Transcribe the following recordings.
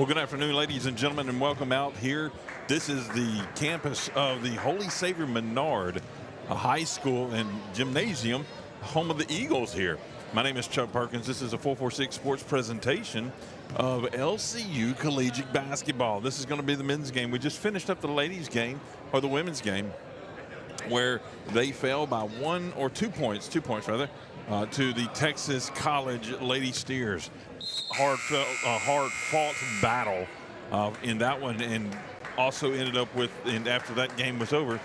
good afternoon, ladies and gentlemen, and welcome out here. This is the campus of the Holy Savior Menard High School and Gymnasium, home of the Eagles here. My name is Chuck Perkins. This is a 446 Sports presentation of LCU Collegiate basketball. This is going to be the men's game. We just finished up the ladies' game, or the women's game, where they fell by 1 or 2 points, 2 points rather, to the Texas College Lady Steers. Hard-fought battle in that one, and also ended up with, and after that game was over,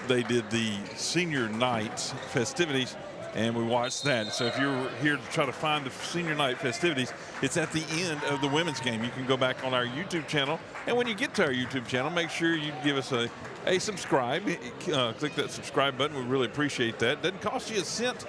they did the senior night festivities, and we watched that. So if you're here to try to find the senior night festivities, it's at the end of the women's game. You can go back on our YouTube channel, and when you get to our YouTube channel, make sure you give us a subscribe. Click that subscribe button. We really appreciate that. Doesn't cost you a cent,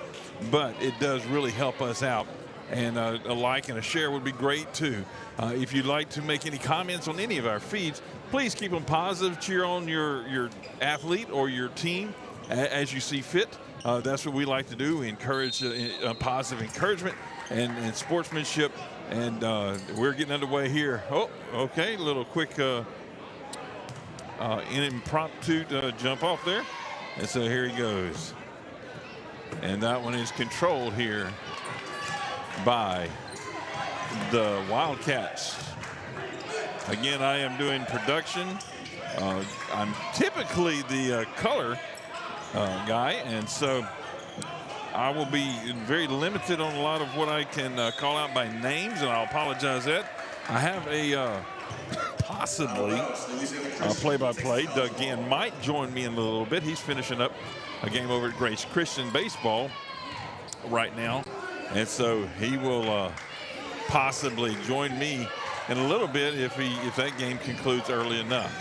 but it does really help us out. And a like and a share would be great too. If you'd like to make any comments on any of our feeds, please keep them positive. Cheer on your athlete or your team as you see fit. That's what we like to do. We encourage positive encouragement and sportsmanship. And we're getting underway here. Oh, okay, a little quick impromptu jump off there. And so here he goes. And that one is controlled here by the Wildcats. Again, I am doing production. I'm typically the color guy, and so I will be very limited on a lot of what I can call out by names, and I'll apologize that. I have a possibly play-by-play. Doug Gann might join me in a little bit. He's finishing up a game over at Grace Christian Baseball right now. And so he will possibly join me in a little bit if that game concludes early enough.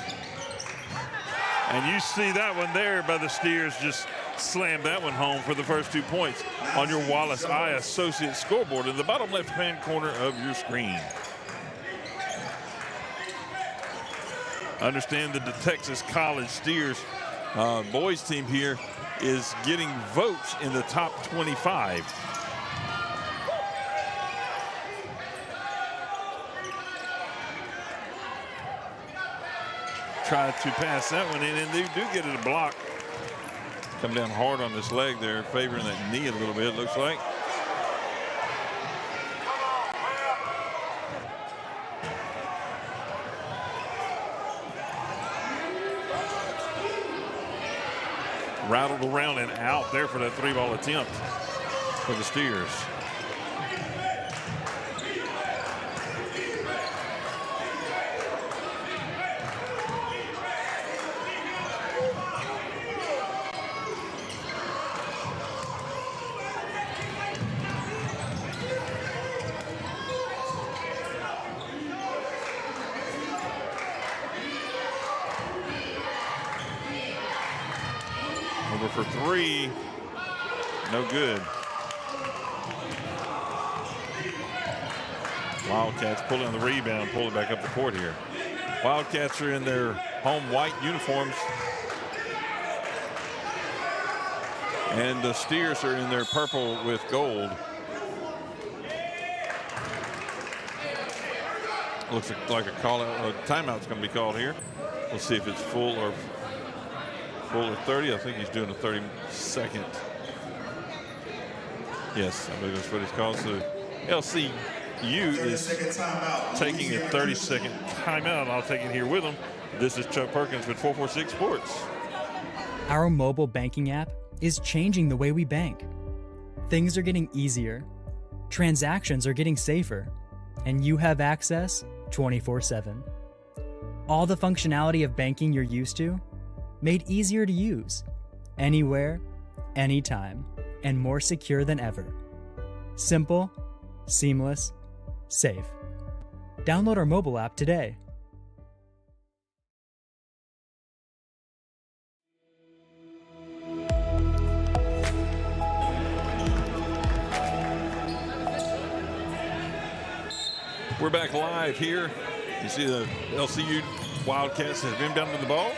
And you see that one there by the Steers, just slam that one home for the first 2 points on your Wallace Eye Associates scoreboard in the bottom left-hand corner of your screen. Understand that the Texas College Steers boys team here is getting votes in the top 25. Try to pass that one in, and they do get it a block. Come down hard on this leg there, favoring that knee a little bit, it looks like. Rattled around and out there for that 3-ball attempt for the Steers. Over for 3, no good. Wildcats pulling on the rebound, pull it back up the court here. Wildcats are in their home white uniforms, and the Steers are in their purple with gold. Looks like a timeout's going to be called here. We'll see if it's full or 30. I think he's doing a 30-second. Yes, I believe that's what it's called. So LCU is taking a 30-second timeout. I'll take it here with him. This is Chuck Perkins with 446 Sports. Our mobile banking app is changing the way we bank. Things are getting easier, transactions are getting safer, and you have access 24/7. All the functionality of banking you're used to, made easier to use, anywhere, anytime, and more secure than ever. Simple, seamless, safe. Download our mobile app today. We're back live here. You see the LCU Wildcats have inbounded the ball.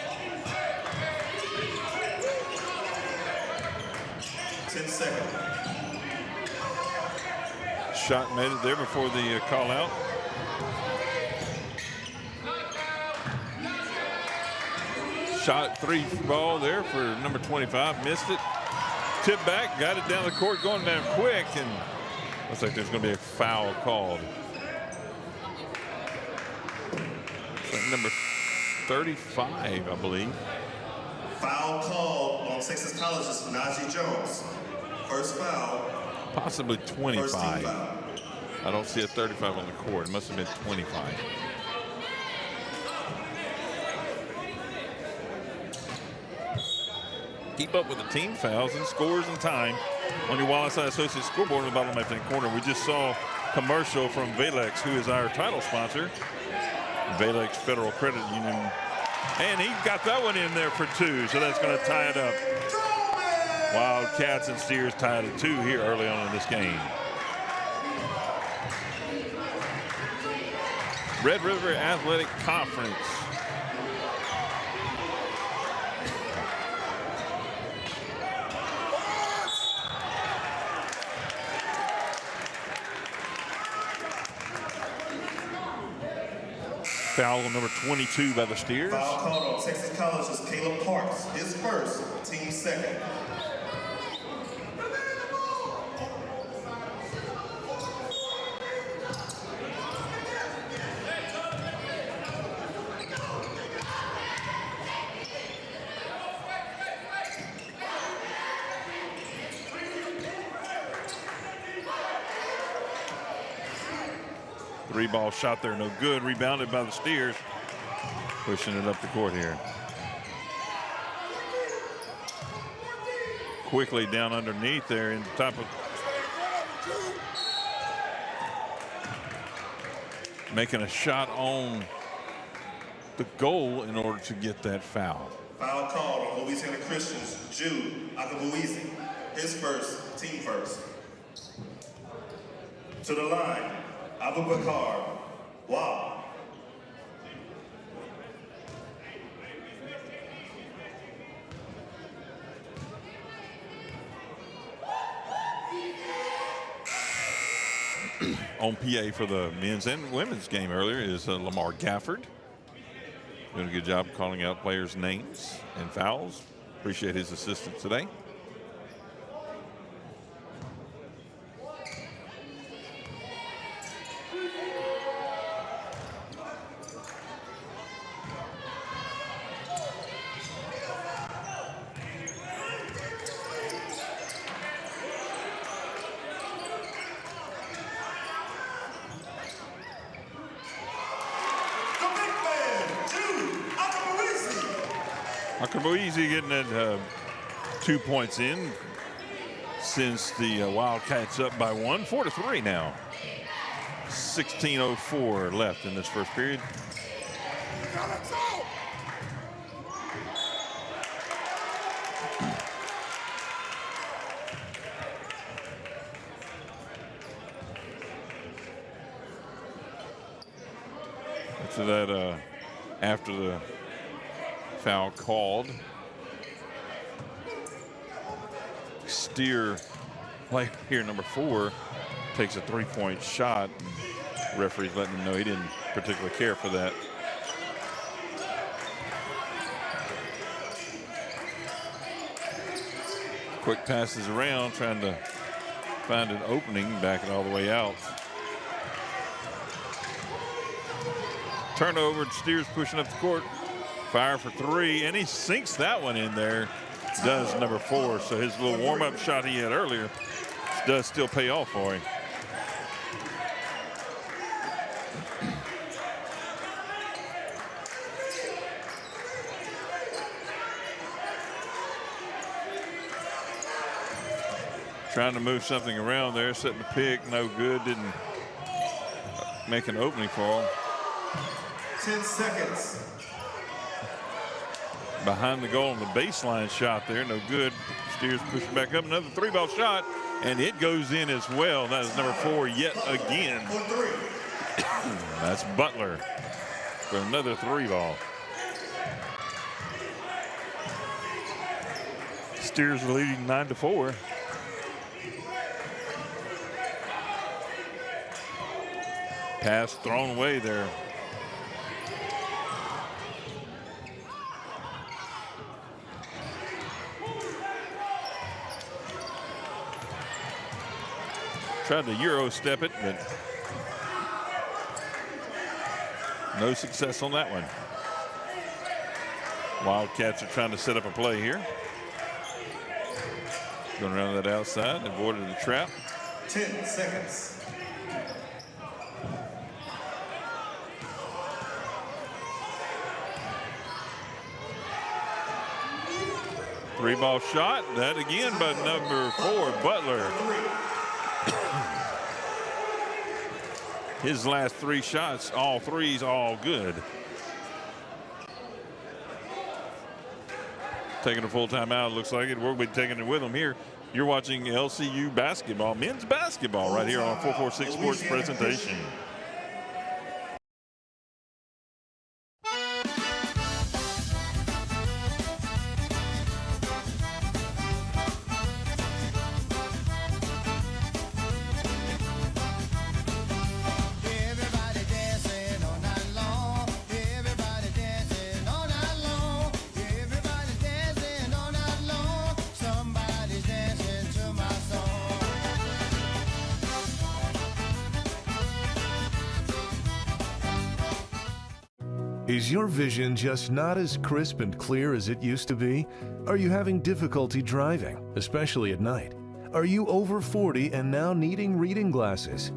10 seconds. Shot made it there before the call out. Shot three ball there for number 25. Missed it. Tip back, got it down the court, going down quick, and looks like there's going to be a foul called. Number 35, I believe. Foul called on Texas College's Najee Jones. First foul. Possibly 25. First team foul. I don't see a 35 on the court. It must have been 25. Keep up with the team fouls and scores and time on your Wallace Associates scoreboard in the bottom left-hand corner. We just saw a commercial from Valex, who is our title sponsor, Valex Federal Credit Union. And he got that one in there for 2, so that's going to tie it up. Wildcats and Steers tied at 2 here early on in this game. Red River Athletic Conference. Foul number 22 by the Steers. Foul called on Texas College's Caleb Parks. His first, team second. Three-ball shot there, no good. Rebounded by the Steers. Pushing it up the court here. Quickly down underneath there in the top of. Making a shot on the goal in order to get that foul. Foul called on Louisiana Christian's Jude Akabuizi. His first, team first. To the line, Abubakar. Wow. On PA for the men's and women's game earlier is Lamar Gafford. Doing a good job calling out players' names and fouls. Appreciate his assistance today. Easy getting it 2 points in since the Wildcats up by 1, 4-3 now. 16:04 left in this first period. After that, after the foul called, Steer player here, number 4, takes a 3-point shot. The referee's letting him know he didn't particularly care for that. Quick passes around, trying to find an opening, back it all the way out. Turnover, Steers pushing up the court. Fire for 3, and he sinks that one in there. Does number 4, so his little warm-up shot he had earlier does still pay off for him. Trying to move something around there, setting the pick, no good, didn't make an opening for him. 10 seconds. Behind the goal on the baseline shot there, no good. Steers pushing back up, another 3-ball shot, and it goes in as well. That is number 4 yet again. That's Butler for another 3-ball. Steers leading 9-4. Pass thrown away there. Tried to Euro step it, but no success on that one. Wildcats are trying to set up a play here. Going around that outside, avoided the trap. 10 seconds. Three-ball shot. That again by number 4, Butler. His last 3 shots, all threes, all good. Taking a full timeout, looks like it. We'll be taking it with him here. You're watching LCU basketball, men's basketball, right here on 446 Sports presentation. Is your vision just not as crisp and clear as it used to be? Are you having difficulty driving, especially at night? Are you over 40 and now needing reading glasses?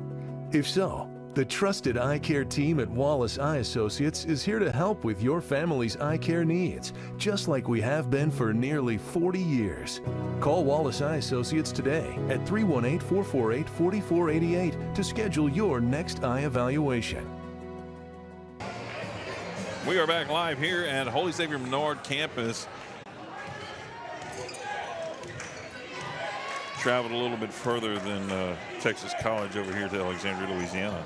If so, the trusted eye care team at Wallace Eye Associates is here to help with your family's eye care needs, just like we have been for nearly 40 years. Call Wallace Eye Associates today at 318-448-4488 to schedule your next eye evaluation. We are back live here at Holy Savior Menard campus. Traveled a little bit further than Texas College over here to Alexandria, Louisiana.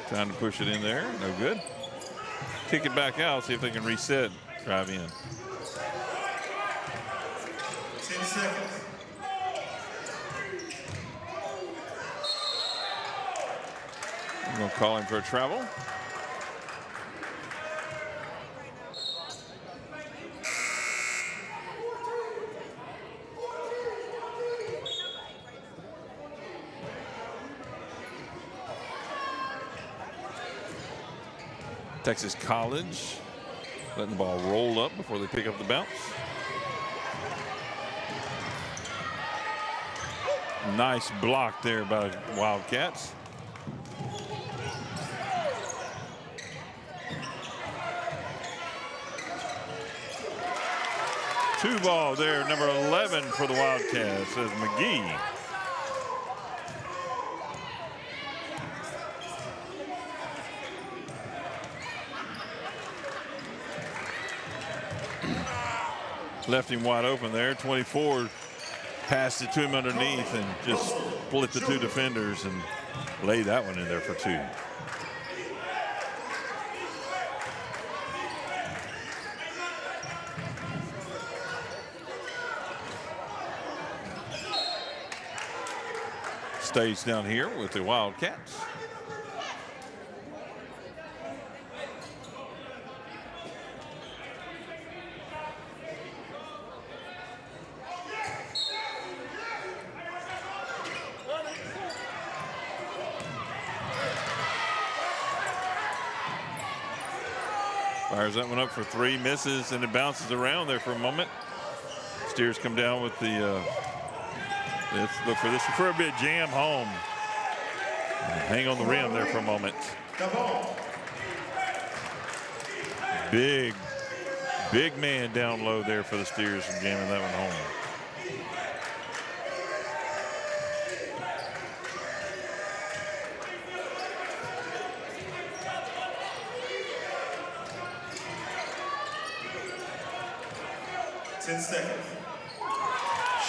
Trying to push it in there, no good. Kick it back out, see if they can reset, drive in. 10 seconds. I'm going to call him for a travel. Texas College letting the ball roll up before they pick up the bounce. Nice block there by Wildcats. Two ball there, number 11 for the Wildcats, as McGee. Left him wide open there. 24 passed it to him underneath and just split the two defenders and laid that one in there for 2. Stays down here with the Wildcats. Fires that one up for 3, misses, and it bounces around there for a moment. Steers come down with the let's look for this for a bit, jam home. Hang on the rim there for a moment. Big man down low there for the Steers and jamming that one home.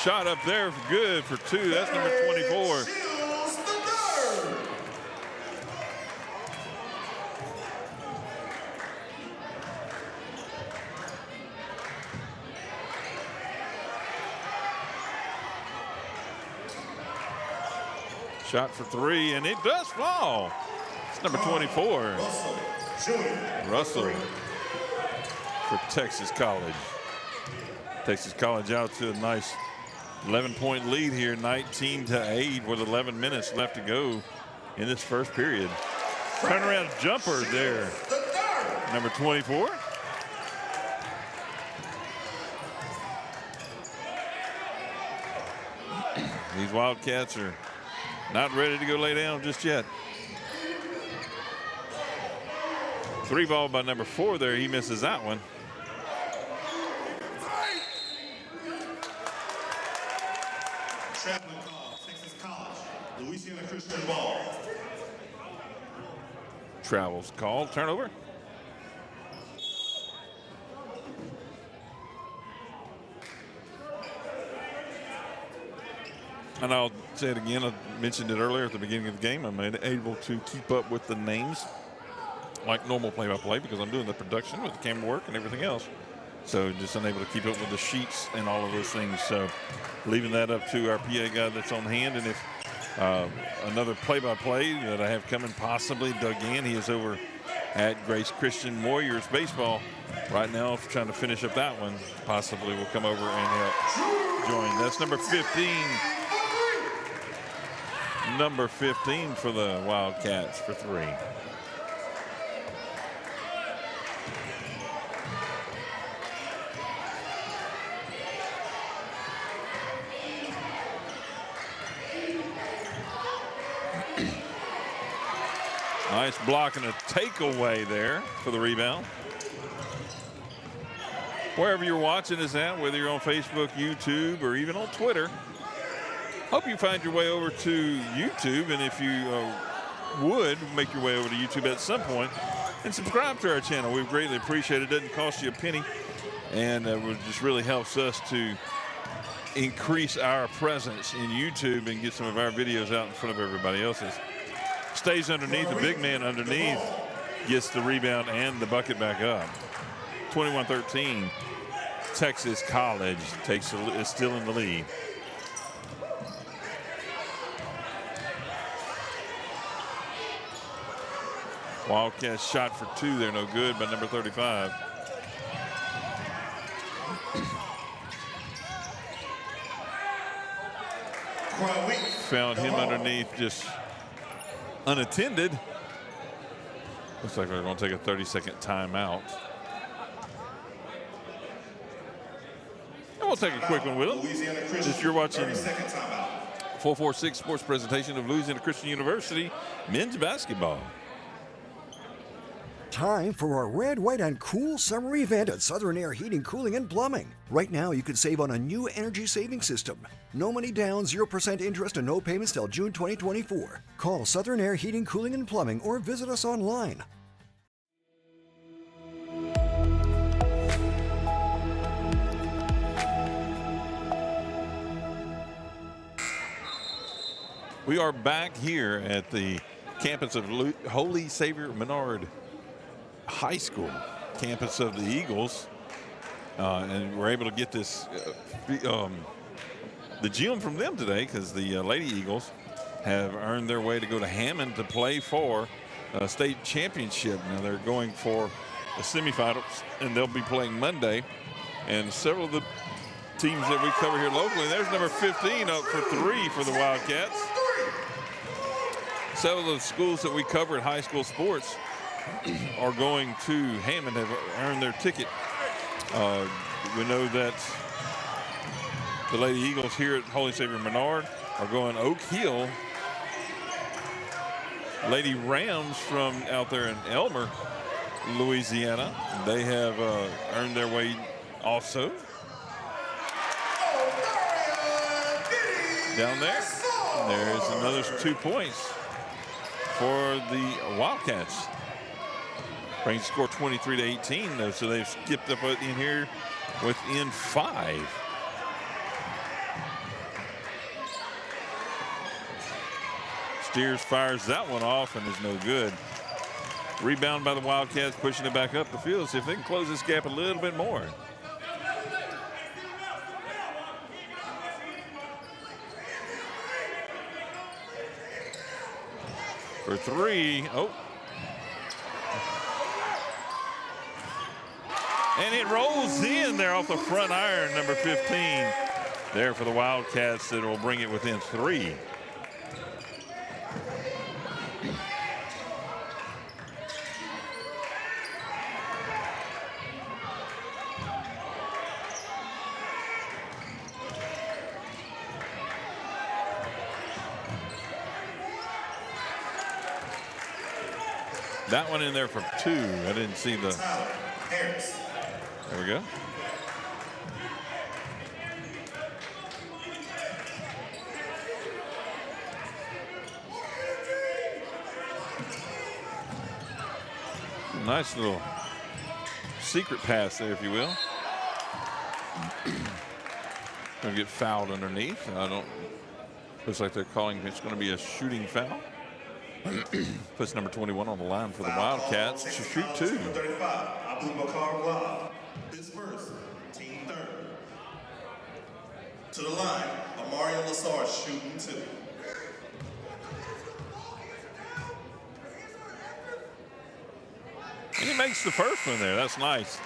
Shot up there, good for 2. That's number 24. Shot for 3, and it does fall. It's number 24. Russell for Texas College. Texas College out to a nice 11-point lead here, 19-8 with 11 minutes left to go in this first period. Turnaround jumper there, number 24. These Wildcats are not ready to go lay down just yet. 3 ball by number 4 there. He misses that one. Traveling call, Texas College, Louisiana Christian ball. Travels called. Turnover. And I'll say it again. I mentioned it earlier at the beginning of the game. I'm able to keep up with the names like normal play-by-play because I'm doing the production with the camera work and everything else. So just unable to keep up with the sheets and all of those things. So leaving that up to our PA guy that's on hand. And if another play-by-play that I have coming, possibly Doug Gann, he is over at Grace Christian Warriors baseball right now, trying to finish up that one. Possibly will come over and help join. That's number 15. Number 15 for the Wildcats for 3. Nice block and a takeaway there for the rebound. Wherever you're watching this at, whether you're on Facebook, YouTube, or even on Twitter, hope you find your way over to YouTube. And if you would make your way over to YouTube at some point and subscribe to our channel, we greatly appreciate it. It doesn't cost you a penny, and it just really helps us to increase our presence in YouTube and get some of our videos out in front of everybody else's. Stays underneath, the big man underneath gets the rebound and the bucket back up. 21-13, Texas College is still in the lead. Wildcats shot for 2 there, no good by number 35. Found him underneath, just unattended. Looks like they're going to take a 30-second timeout. And we'll take a quick one with them. If you're watching 446 Sports presentation of Louisiana Christian University men's basketball. Time for our red, white, and cool summer event at Southern Air Heating, Cooling, and Plumbing. Right now, you can save on a new energy saving system. No money down, 0% interest, and no payments till June 2024. Call Southern Air Heating, Cooling, and Plumbing or visit us online. We are back here at the campus of Holy Savior Menard High School, campus of the Eagles, and we're able to get this the gem from them today because the Lady Eagles have earned their way to go to Hammond to play for a state championship. Now they're going for the semifinals, and they'll be playing Monday. And several of the teams that we cover here locally, there's number 15 up for 3 for the Wildcats. Several of the schools that we cover at high school sports are going to Hammond, have earned their ticket. We know that the Lady Eagles here at Holy Savior Menard are going Oak Hill. Lady Rams from out there in Elmer, Louisiana, they have earned their way also. Down there, there's another 2 points for the Wildcats. Brings the score 23-18, though, so they've skipped up in here within 5. Steers fires that one off and is no good. Rebound by the Wildcats, pushing it back up the field. See if they can close this gap a little bit more. For 3, oh. And it rolls in there off the front iron, number 15. there for the Wildcats that will bring it within 3. That one in there for 2. I didn't see the. There we go. Nice little secret pass there, if you will. Gonna get fouled underneath. Looks like they're calling it's going to be a shooting foul. Puts number 21 on the line for the Wildcats to shoot 2. 35, Abu Bakar Wab. His first, team third. To the line, Amarian Lassard shooting 2. And he makes the first one there. That's nice.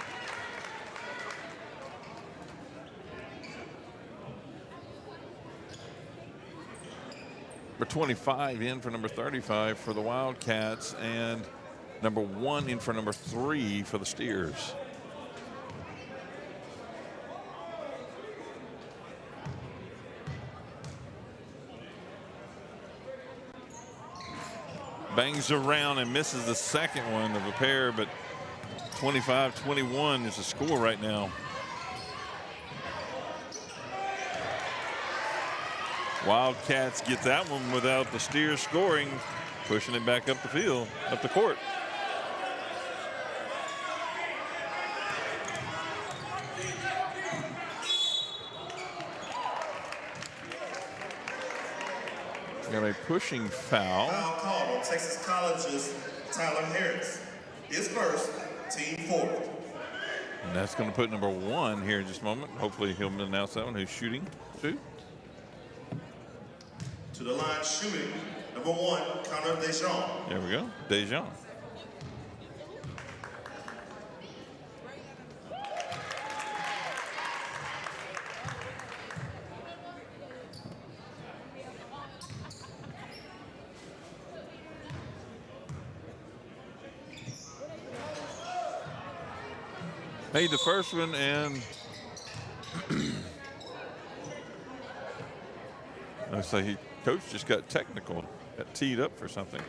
Number 25 in for number 35 for the Wildcats, and number 1 in for number 3 for the Steers. Bangs around and misses the second one of a pair, but 25-21 is the score right now. Wildcats get that one without the Steers scoring, pushing it back up the field, up the court. Got a pushing foul. Foul called on Texas College's Tyler Harris. His first, team 4. And that's going to put number 1 here in just a moment. Hopefully he'll announce that one, who's shooting 2. To the line shooting, number 1, Connor Dejean. There we go, Dejean. Made the first one, and looks like coach just got technical, got teed up for something.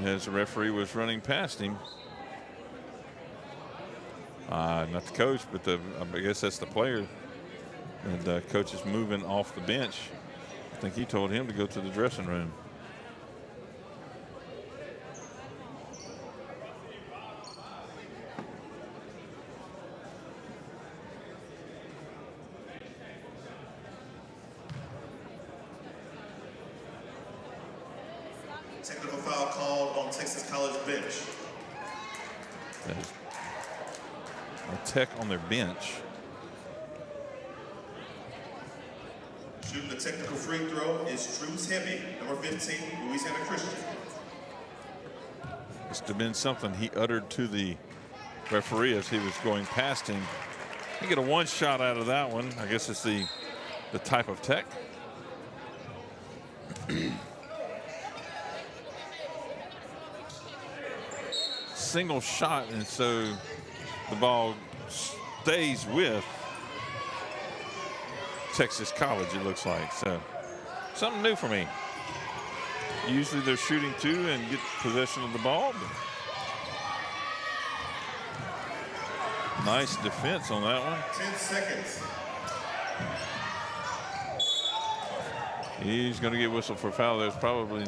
As the referee was running past him. Not the coach, but I guess that's the player. And coach is moving off the bench. I think he told him to go to the dressing room. Technical foul called on Texas College bench. That is a tech on their bench. Shooting the technical free throw is Truce Hemme, number 15, Louisiana Christian. Must have been something he uttered to the referee as he was going past him. He get a 1 shot out of that one. I guess it's the type of tech. Single shot, and so the ball stays with Texas College, it looks like. So something new for me. Usually they're shooting 2 and get possession of the ball. But nice defense on that one. 10 seconds. He's going to get whistled for a foul. There's probably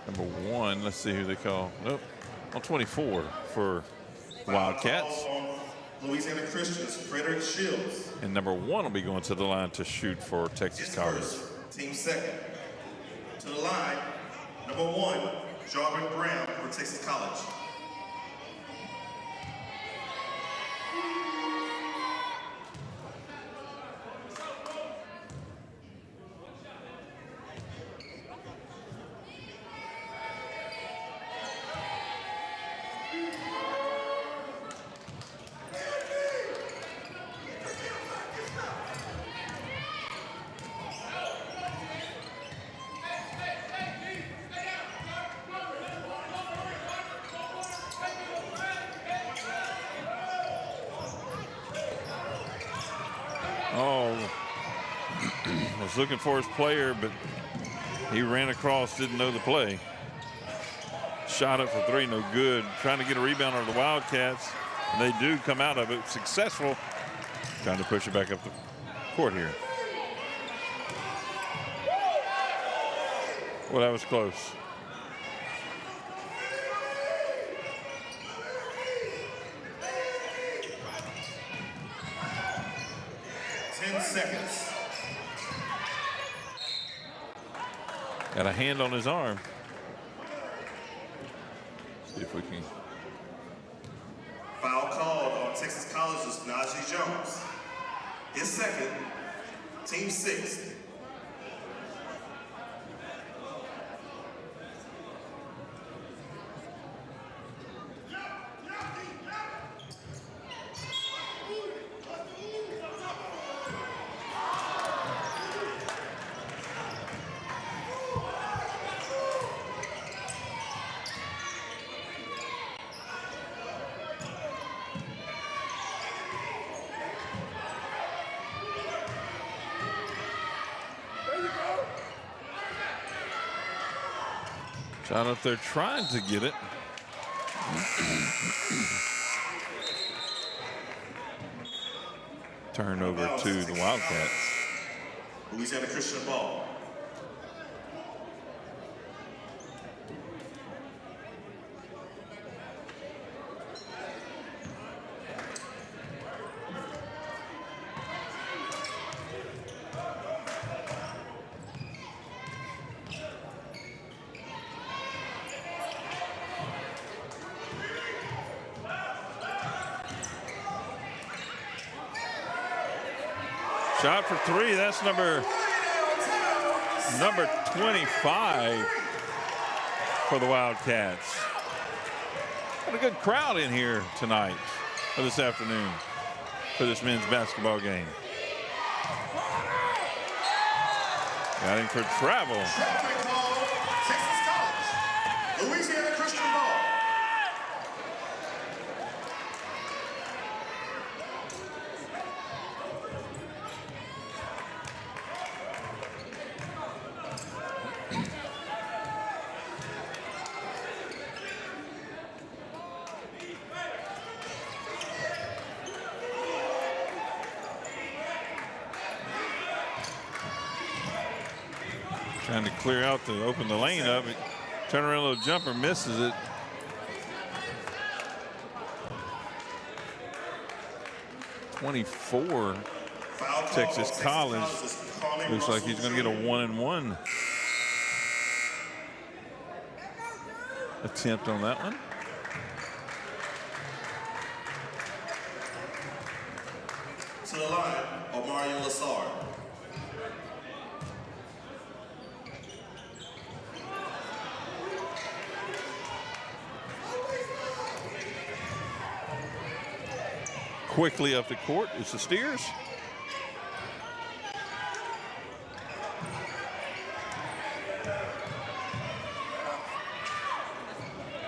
number 1. Let's see who they call. Nope. On 24 for Wildcats. Louisiana Christians, Frederick Shields. And number 1 will be going to the line to shoot for Texas College. Team second. To the line, number 1, Jarvin Brown for Texas College. Was looking for his player, but he ran across, didn't know the play. Shot up for three, no good. Trying to get a rebound over the Wildcats, and they do come out of it successful. Trying to push it back up the court here. Well, that was close. Seconds. Got a hand on his arm. See if we can. Foul called on Texas College's Najee Jones. His second, team 6. Shot up there trying to get it. Turnover to the Wildcats. Louisiana Christian ball. Shot for three. That's number 25 for the Wildcats. Got a good crowd in here tonight or this afternoon for this men's basketball game. Got him for travel. Texas College, Louisiana Christian ball. Trying to clear out to open the lane up. Turn around, little jumper, misses it. .24 Texas College. Looks like he's going to get a 1-and-1 attempt on that one. To the line, Omari Lassard. Quickly up the court, it's the Steers.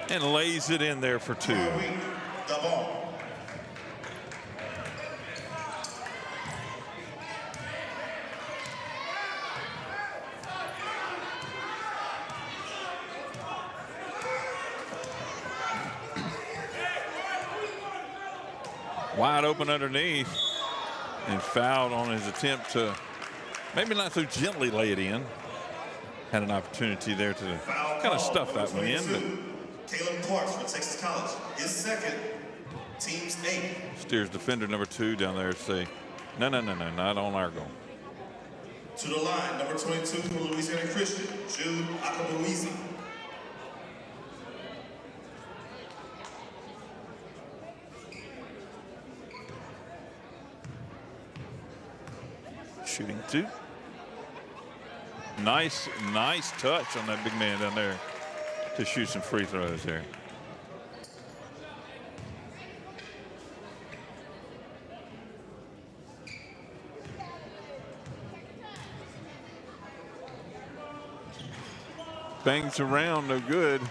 And lays it in there for two. The ball. Wide open underneath and fouled on his attempt to maybe not so gently lay it in. Had an opportunity there to kind of stuff that one in. But Caleb Clark for Texas College. His second, team's 8. Steers defender number 2 down there say, no, not on our goal. To the line, number 22 for Louisiana Christian, Jude Akabuizi. Shooting 2. Nice touch on that big man down there to shoot some free throws there. Bangs around, no good.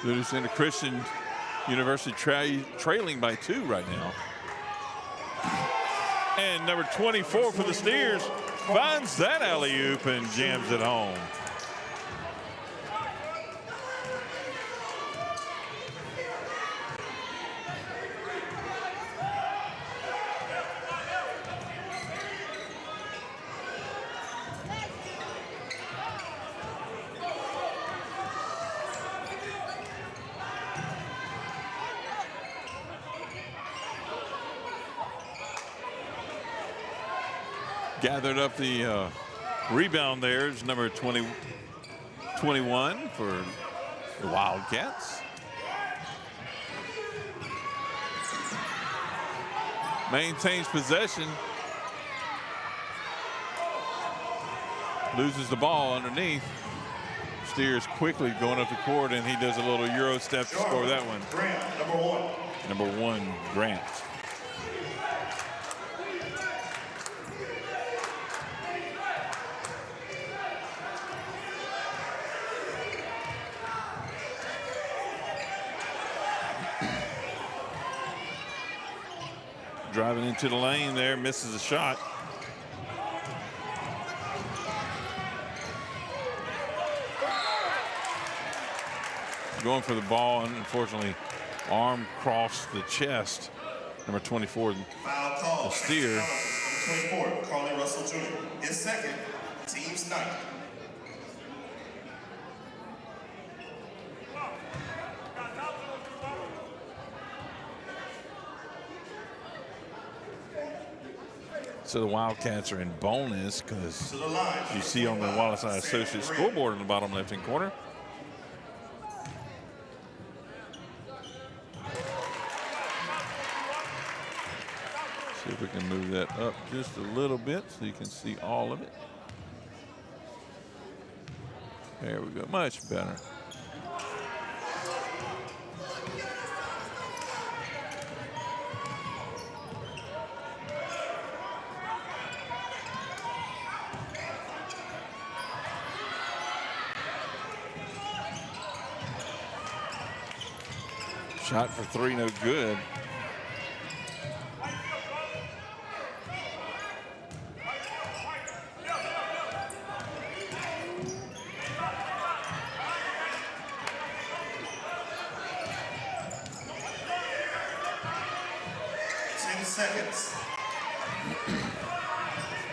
Louisiana Christian University trailing by 2 right now. And number 24 for the Steers finds that alley-oop and jams it home. Gathered up the rebound there is number 21 for the Wildcats. Maintains possession. Loses the ball underneath. Steers quickly going up the court, and he does a little Euro step to score that one. Grant, Number one, Grant. Driving into the lane there, misses a shot. Going for the ball, and unfortunately, arm crossed the chest. Number 24, foul call. The Steer. Number 24, Carly Russell Jr. His second, team's ninth. So the Wildcats are in bonus because you see on the Wallace Eye Associates scoreboard in the bottom left-hand corner. See if we can move that up just a little bit so you can see all of it. There we go, much better. Shot for 3, no good.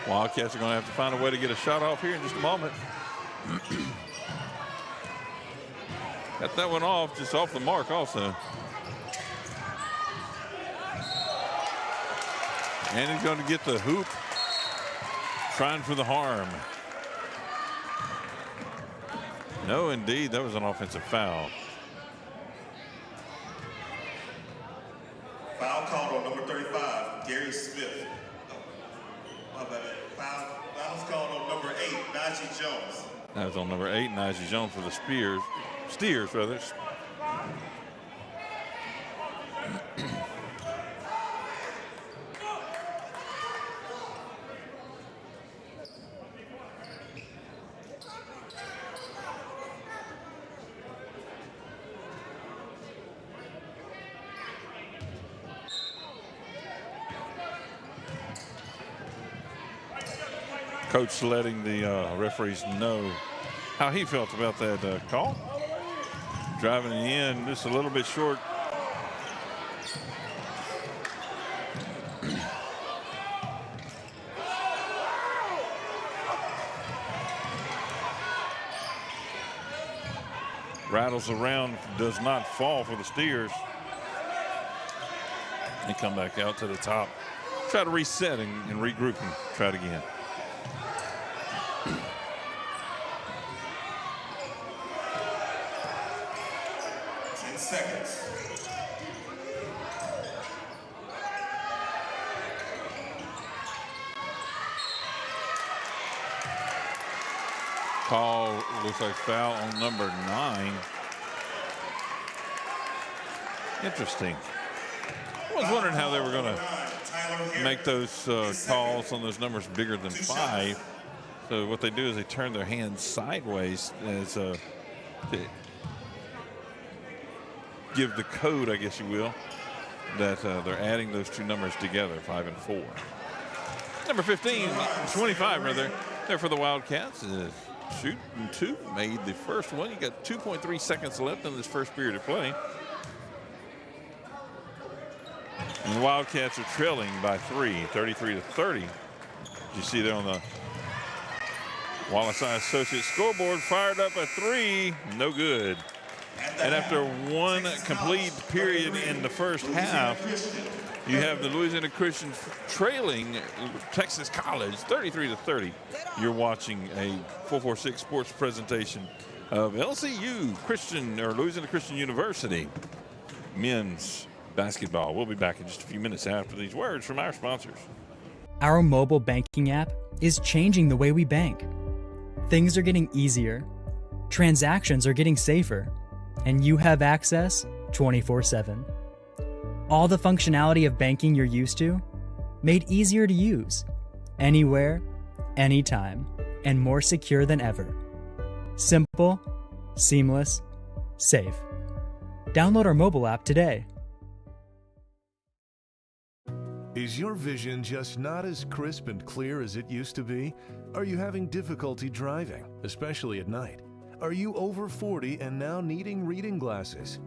Wildcats are going to have to find a way to get a shot off here in just a moment. Got that one off, just off the mark also. And he's going to get the hoop, trying for the harm. No, indeed, that was an offensive foul. Foul called on number 35, Gary Smith. Foul's called on number 8, Najee Jones. That was on number 8, Najee Jones for the Steers, rather. Coach letting the referees know how he felt about that call. Driving in just a little bit short. Rattles around, does not fall for the Steers. And come back out to the top. Try to reset and regroup and try it again. 10 seconds. Call looks like foul on number 9. Interesting. I was wondering how they were going to make those calls on those numbers bigger than 5. So what they do is they turn their hands sideways as give the code, I guess you will, that they're adding those two numbers together, 5 and 4. Number 25 rather, there for the Wildcats. Shooting two, made the first one. You got 2.3 seconds left in this first period of play. And the Wildcats are trailing by 3, 33-30. You see there on the Wallace Eye Associates scoreboard, fired up a 3, no good. And after one complete period in the first half, you have the Louisiana Christian trailing Texas College 33-30. You're watching a 446 Sports presentation of LCU Christian, or Louisiana Christian University men's basketball. We'll be back in just a few minutes after these words from our sponsors. Our mobile banking app is changing the way we bank. Things are getting easier, transactions are getting safer, and you have access 24/7. All the functionality of banking you're used to, made easier to use, anywhere, anytime, and more secure than ever. Simple, seamless, safe. Download our mobile app today. Is your vision just not as crisp and clear as it used to be? Are you having difficulty driving, especially at night? Are you over 40 and now needing reading glasses?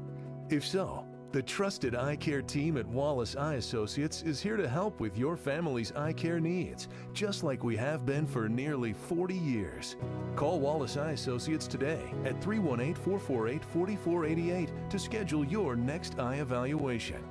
If so, the trusted eye care team at Wallace Eye Associates is here to help with your family's eye care needs, just like we have been for nearly 40 years. Call Wallace Eye Associates today at 318-448-4488 to schedule your next eye evaluation.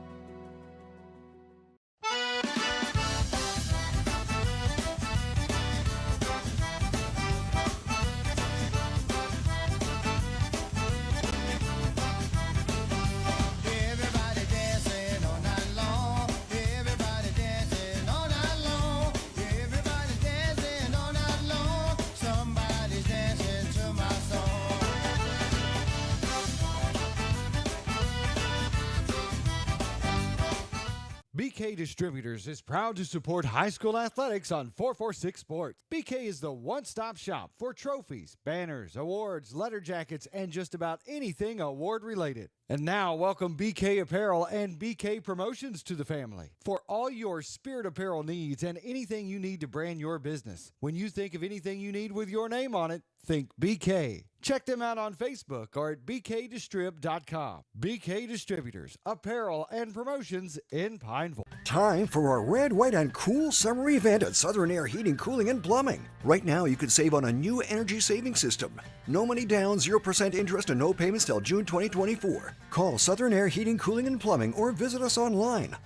BK Distributors is proud to support high school athletics on 446 Sports. BK is the one-stop shop for trophies, banners, awards, letter jackets, and just about anything award-related. And now, welcome BK Apparel and BK Promotions to the family. For all your spirit apparel needs and anything you need to brand your business. When you think of anything you need with your name on it, think BK. Check them out on Facebook or at bkdistrib.com. BK Distributors, apparel and promotions in Pineville. Time for our red, white, and cool summer event at Southern Air Heating, Cooling, and Plumbing. Right now, you can save on a new energy saving system. No money down, 0% interest, and no payments till June 2024. Call Southern Air Heating, Cooling, and Plumbing or visit us online.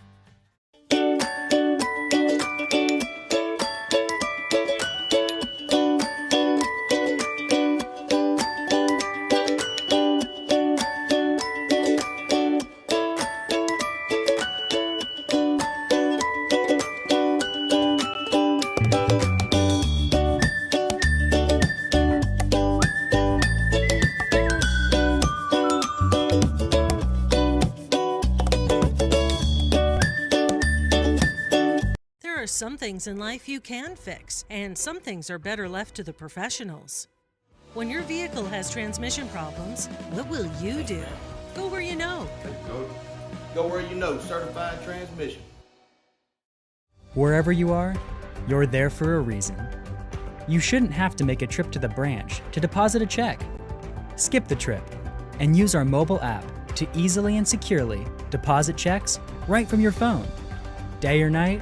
Some things in life you can fix, and some things are better left to the professionals. When your vehicle has transmission problems, what will you do? Go where you know. Go where you know, certified transmission. Wherever you are, you're there for a reason. You shouldn't have to make a trip to the branch to deposit a check. Skip the trip and use our mobile app to easily and securely deposit checks right from your phone, day or night,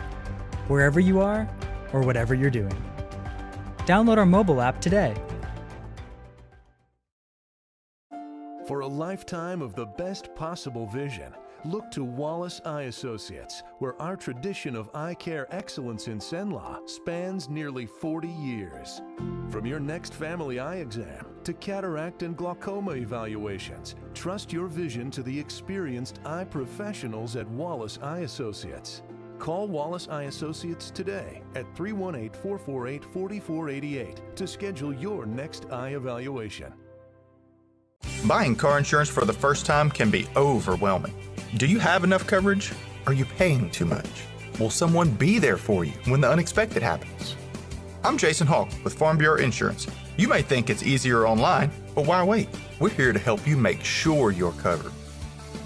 wherever you are, or whatever you're doing. Download our mobile app today. For a lifetime of the best possible vision, look to Wallace Eye Associates, where our tradition of eye care excellence in Cenla spans nearly 40 years. From your next family eye exam to cataract and glaucoma evaluations, trust your vision to the experienced eye professionals at Wallace Eye Associates. Call Wallace Eye Associates today at 318-448-4488 to schedule your next eye evaluation. Buying car insurance for the first time can be overwhelming. Do you have enough coverage? Are you paying too much? Will someone be there for you when the unexpected happens? I'm Jason Hawk with Farm Bureau Insurance. You may think it's easier online, but why wait? We're here to help you make sure you're covered.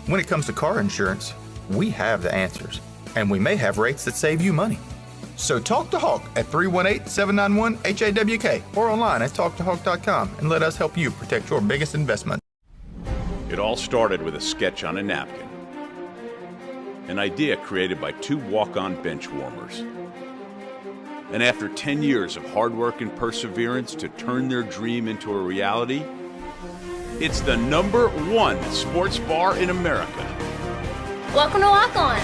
When it comes to car insurance, we have the answers, and we may have rates that save you money. So talk to Hawk at 318-791-HAWK or online at talktohawk.com and let us help you protect your biggest investment. It all started with a sketch on a napkin. An idea created by two walk-on bench warmers. And after 10 years of hard work and perseverance to turn their dream into a reality, it's the #1 sports bar in America. Welcome to Walk On.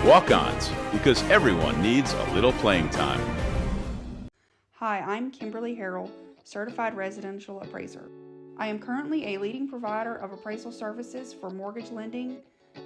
Walk-ons, because everyone needs a little playing time. Hi, I'm Kimberly Harrell, Certified Residential Appraiser. I am currently a leading provider of appraisal services for mortgage lending,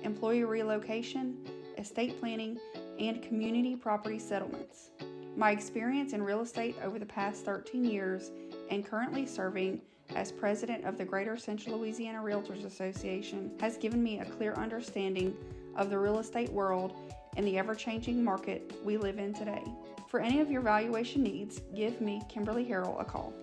employee relocation, estate planning, and community property settlements. My experience in real estate over the past 13 years and currently serving as president of the Greater Central Louisiana Realtors Association has given me a clear understanding of the real estate world and the ever-changing market we live in today. For any of your valuation needs, give me, Kimberly Harrell, a call.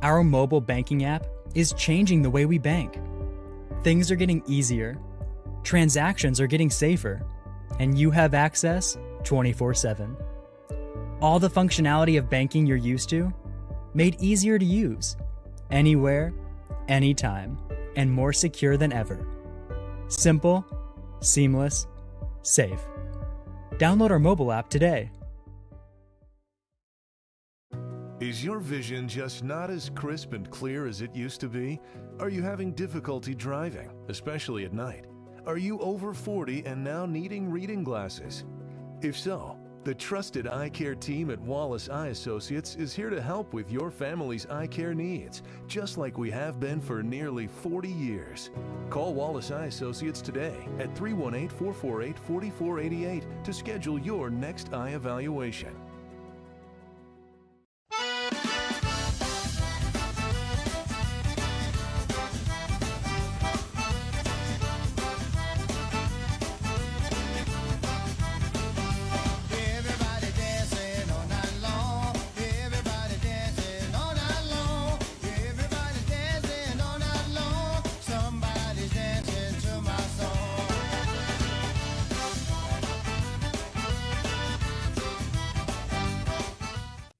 Our mobile banking app is changing the way we bank. Things are getting easier, transactions are getting safer, and you have access 24/7. All the functionality of banking you're used to, made easier to use, anywhere, anytime, and more secure than ever. Simple, seamless, safe. Download our mobile app today. Is your vision just not as crisp and clear as it used to be? Are you having difficulty driving, especially at night? Are you over 40 and now needing reading glasses? If so, the trusted eye care team at Wallace Eye Associates is here to help with your family's eye care needs, just like we have been for nearly 40 years. Call Wallace Eye Associates today at 318-448-4488 to schedule your next eye evaluation.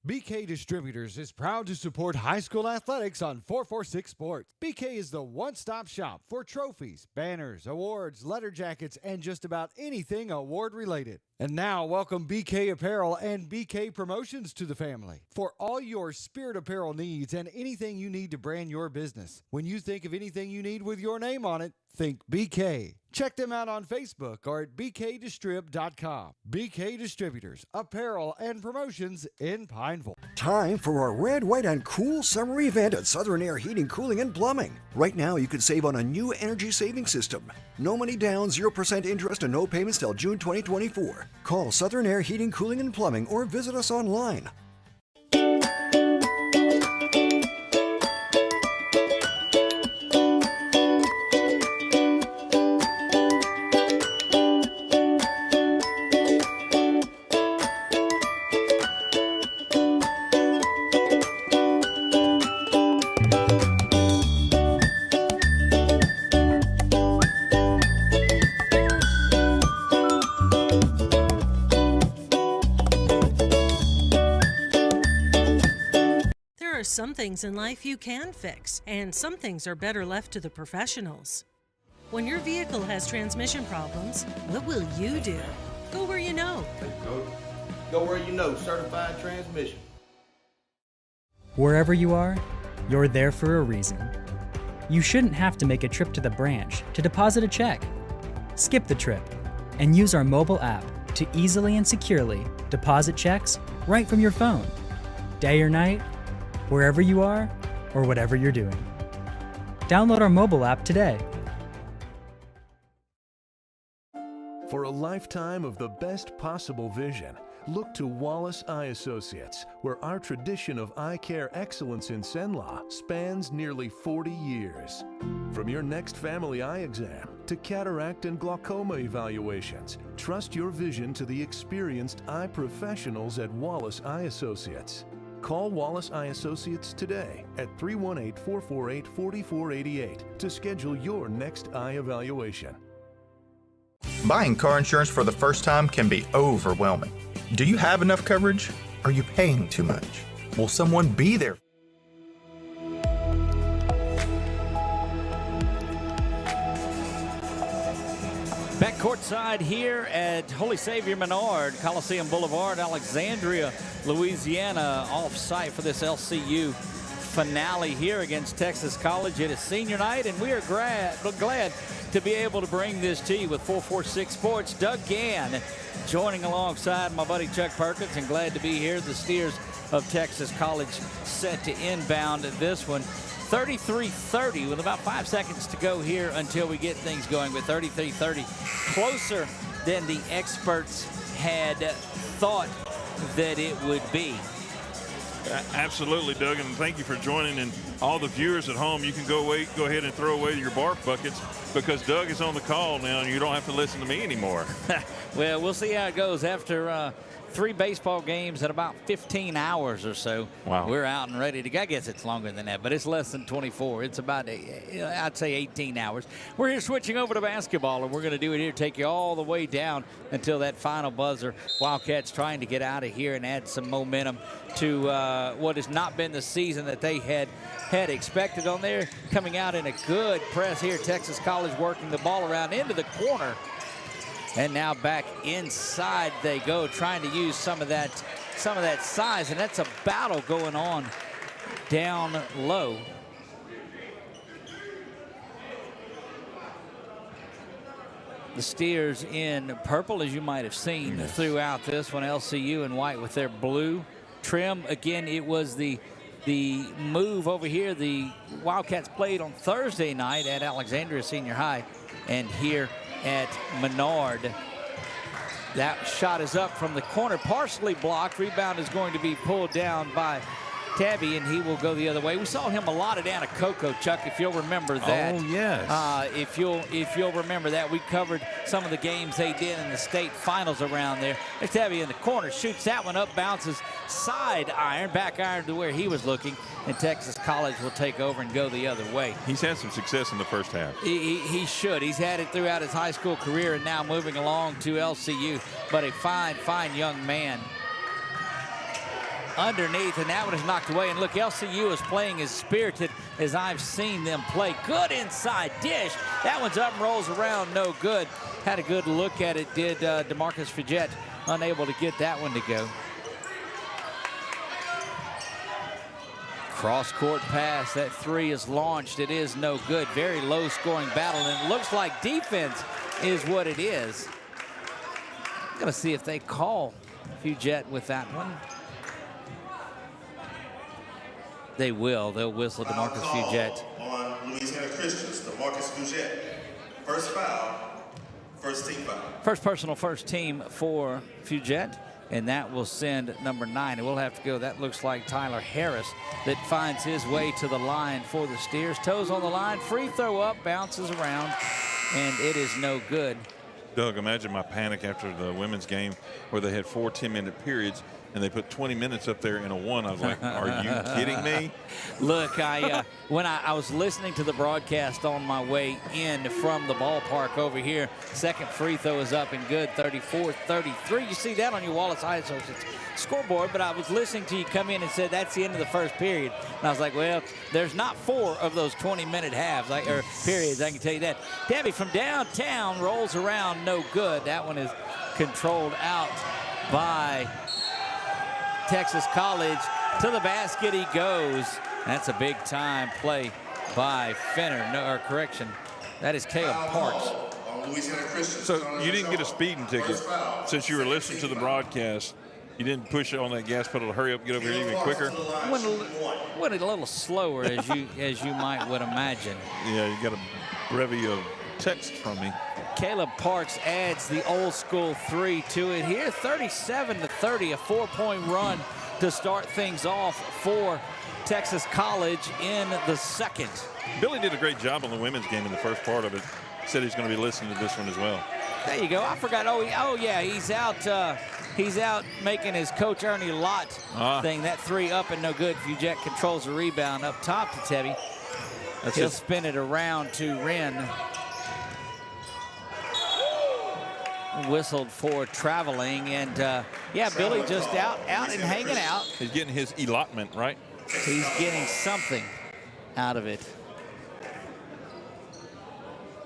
BK Distributors is proud to support high school athletics on 446 Sports. BK is the one-stop shop for trophies, banners, awards, letter jackets, and just about anything award-related. And now, welcome BK Apparel and BK Promotions to the family. For all your spirit apparel needs and anything you need to brand your business. When you think of anything you need with your name on it, think BK. Check them out on Facebook or at bkdistrib.com. BK Distributors, apparel and promotions in Pineville. Time for our red, white, and cool summer event at Southern Air Heating, Cooling, and Plumbing. Right now, you can save on a new energy saving system. No money down, 0% interest, and no payments till June 2024. Call Southern Air Heating, Cooling, and Plumbing or visit us online. Some things in life you can fix, and some things are better left to the professionals. When your vehicle has transmission problems, what will you do? Go where you know. Go where you know. Certified Transmission. Wherever you are, you're there for a reason. You shouldn't have to make a trip to the branch to deposit a check. Skip the trip and use our mobile app to easily and securely deposit checks right from your phone, day or night, wherever you are, or whatever you're doing. Download our mobile app today. For a lifetime of the best possible vision, look to Wallace Eye Associates, where our tradition of eye care excellence in Cenla spans nearly 40 years. From your next family eye exam to cataract and glaucoma evaluations, trust your vision to the experienced eye professionals at Wallace Eye Associates. Call Wallace Eye Associates today at 318-448-4488 to schedule your next eye evaluation. Buying car insurance for the first time can be overwhelming. Do you have enough coverage? Are you paying too much? Will someone be there? Back courtside here at Holy Savior Menard, Coliseum Boulevard, Alexandria, Louisiana, off-site for this LCU finale here against Texas Collegiate. It's senior night, and we are glad to be able to bring this to you with 446 Sports. Doug Gann joining alongside my buddy Chuck Perkins, and glad to be here. The Steers of Texas College set to inbound this one. 33-30 with about 5 seconds to go here until we get things going, but 33-30 closer than the experts had thought that it would be. Absolutely, Doug, and thank you for joining. And all the viewers at home, you can go ahead and throw away your barf buckets, because Doug is on the call now and you don't have to listen to me anymore. Well, we'll see how it goes after 3 baseball games in about 15 hours or so. Wow. We're out and ready to go. I guess it's longer than that, but it's less than 24. It's about, I'd say, 18 hours. We're here switching over to basketball, and we're going to do it here, take you all the way down until that final buzzer. Wildcats trying to get out of here and add some momentum to what has not been the season that they had expected on there. Coming out in a good press here. Texas College working the ball around into the corner. And now back inside they go, trying to use some of that size, and that's a battle going on down low. The Steers in purple, as you might have seen throughout this one. LCU in white with their blue trim. Again, it was the move over here. The Wildcats played on Thursday night at Alexandria Senior High, and here at Menard. That shot is up from the corner, partially blocked. Rebound is going to be pulled down by Tabby, and he will go the other way. We saw him a lot at Anacoco, Chuck, if you'll remember that. Oh, yes. If you'll remember that, we covered some of the games they did in the state finals around there. There's Tabby in the corner, shoots that one up, bounces side iron, back iron to where he was looking, and Texas College will take over and go the other way. He's had some success in the first half. He should. He's had it throughout his high school career and now moving along to LCU, but a fine young man. Underneath, and that one is knocked away. And look, LCU is playing as spirited as I've seen them play. Good inside dish. That one's up and rolls around, no good. Had a good look at it, did DeMarcus Fagette, unable to get that one to go. Cross-court pass, that 3 is launched. It is no good. Very low-scoring battle, and it looks like defense is what it is. I'm gonna see if they call Fagette with that one. They will. They'll whistle DeMarcus Fagette. On Louisiana Christians, DeMarcus Fagette. First foul, first team foul. First personal, first team for Fagette, and that will send number 9. And we'll have to go. That looks like Tyler Harris that finds his way to the line for the Steers. Toes on the line, free throw up, bounces around, and it is no good. Doug, imagine my panic after the women's game where they had 4 10-minute periods and they put 20 minutes up there in a 1. I was like, are you kidding me? Look, when I was listening to the broadcast on my way in from the ballpark over here, second free throw is up and good, 34-33. You see that on your Wallace High Associates scoreboard, but I was listening to you come in and said that's the end of the first period. And I was like, well, there's not 4 of those 20-minute halves, or periods, I can tell you that. Debbie from downtown rolls around, no good. That one is controlled out by Texas College. To the basket he goes. That's a big time play by Fenner. That is Caleb Parks. So you didn't get a speeding ticket since you were listening to the broadcast. You didn't push on that gas pedal to hurry up, get over here even quicker. Went a little slower, as you might would imagine. Yeah, you got a brevy of text from me. Caleb Parks adds the old school 3 to it here. 37-30, a 4-point run to start things off for Texas College in the second. Billy did a great job on the women's game in the first part of it. Said he's going to be listening to this one as well. There you go. I forgot. Oh yeah, he's out. He's out making his Coach Ernie Lott thing. That 3 up and no good. Fagette controls the rebound up top to Tebby. He'll spin it around to Wren. Whistled for traveling, and yeah, Billy just out and hanging out. He's getting his allotment, right? He's getting something out of it.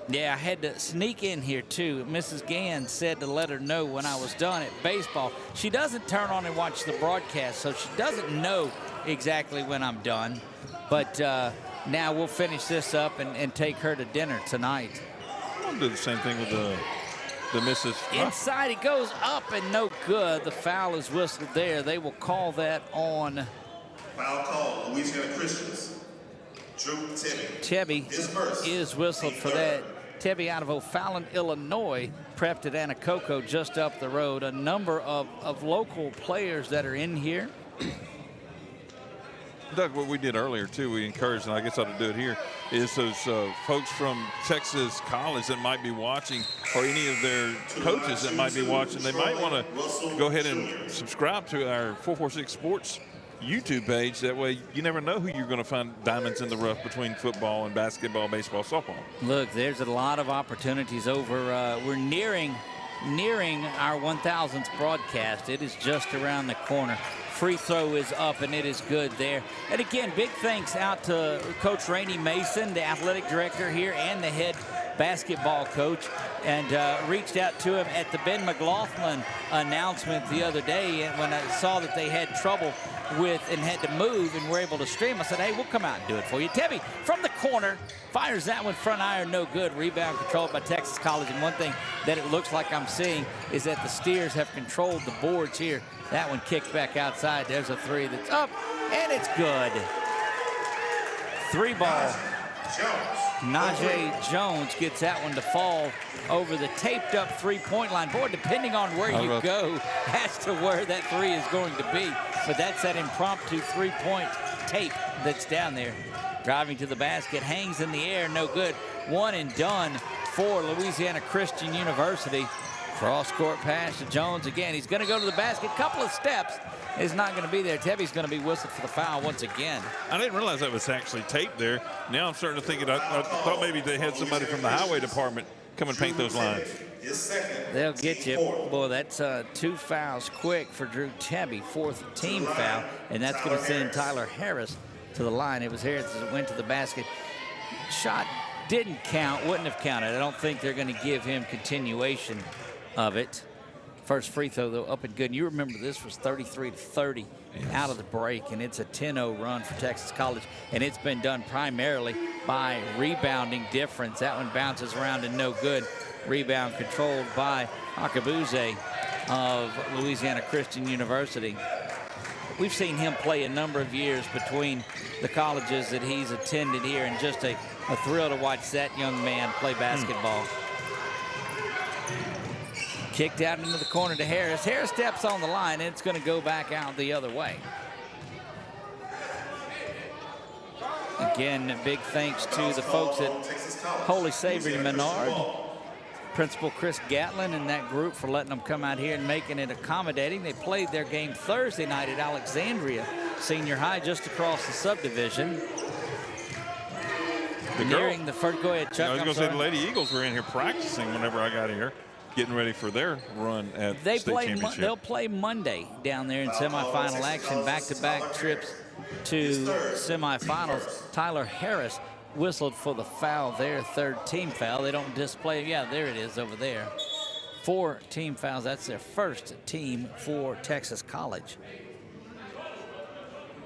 Yeah, I had to sneak in here too. Mrs. Gann said to let her know when I was done at baseball. She doesn't turn on and watch the broadcast, so she doesn't know exactly when I'm done. But now we'll finish this up and take her to dinner tonight. I'll do the same thing with the misses. Inside, it goes up and no good. The foul is whistled there. They will call that on. Foul call, Louisiana Christians. Drew Tebby is whistled for that. Tebby out of O'Fallon, Illinois, prepped at Anacoco just up the road. A number of local players that are in here. Doug, what we did earlier, too, we encouraged, and I guess I ought to do it here, is those folks from Texas College that might be watching, or any of their coaches that might be watching, they might want to go ahead and subscribe to our 446 Sports YouTube page. That way you never know who you're going to find diamonds in the rough between football and basketball, baseball, softball. Look, there's a lot of opportunities over. We're nearing our 1000th broadcast. It is just around the corner. Free throw is up, and it is good there. And again, big thanks out to Coach Rainey Mason, the athletic director here, and the head basketball coach, and reached out to him at the Ben McLaughlin announcement the other day. And when I saw that they had trouble with and had to move and were able to stream, I said, hey, we'll come out and do it for you. Tebby from the corner fires that one, front iron, no good. Rebound controlled by Texas College. And one thing that it looks like I'm seeing is that the Steers have controlled the boards here. That one kicked back outside. There's a three that's up, and it's good. 3-ball. Najee Jones gets that one to fall over the taped up three-point line. Boy, depending on where you go as to where that three is going to be. But that's that impromptu three-point tape that's down there. Driving to the basket, hangs in the air, no good. One and done for Louisiana Christian University. Cross-court pass to Jones again. He's going to go to the basket. Couple of steps. Is not going to be there. Tebby's going to be whistled for the foul once again. I didn't realize that was actually taped there. Now I'm starting to think I thought maybe they had somebody from the highway department come and paint those lines. They'll get you. Boy, that's 2 fouls quick for Drew Tebby. 4th team foul, and that's going to send Tyler Harris to the line. It was Harris that went to the basket. Shot didn't count, wouldn't have counted. I don't think they're going to give him continuation of it. First free throw, though, up and good. And you remember this was 33-30 out of the break, and it's a 10-0 run for Texas College, and it's been done primarily by rebounding difference. That one bounces around and no good. Rebound controlled by Akabuze of Louisiana Christian University. We've seen him play a number of years between the colleges that he's attended here, and just a thrill to watch that young man play basketball. Kicked out into the corner to Harris. Harris steps on the line, and it's going to go back out the other way. Again, big thanks to the folks at Holy Savior Menard, Principal Chris Gatlin and that group for letting them come out here and making it accommodating. They played their game Thursday night at Alexandria Senior High just across the subdivision. Nearing the first, go ahead, Chuck. I was going to say the Lady Eagles were in here practicing whenever I got here, getting ready for their run at the state championship. They'll play Monday down there in semifinal action, back-to-back trips to semifinals. Tyler Harris whistled for the foul there, 3rd team foul. They don't display, yeah, there it is over there. 4 team fouls, that's their 1st team for Texas College.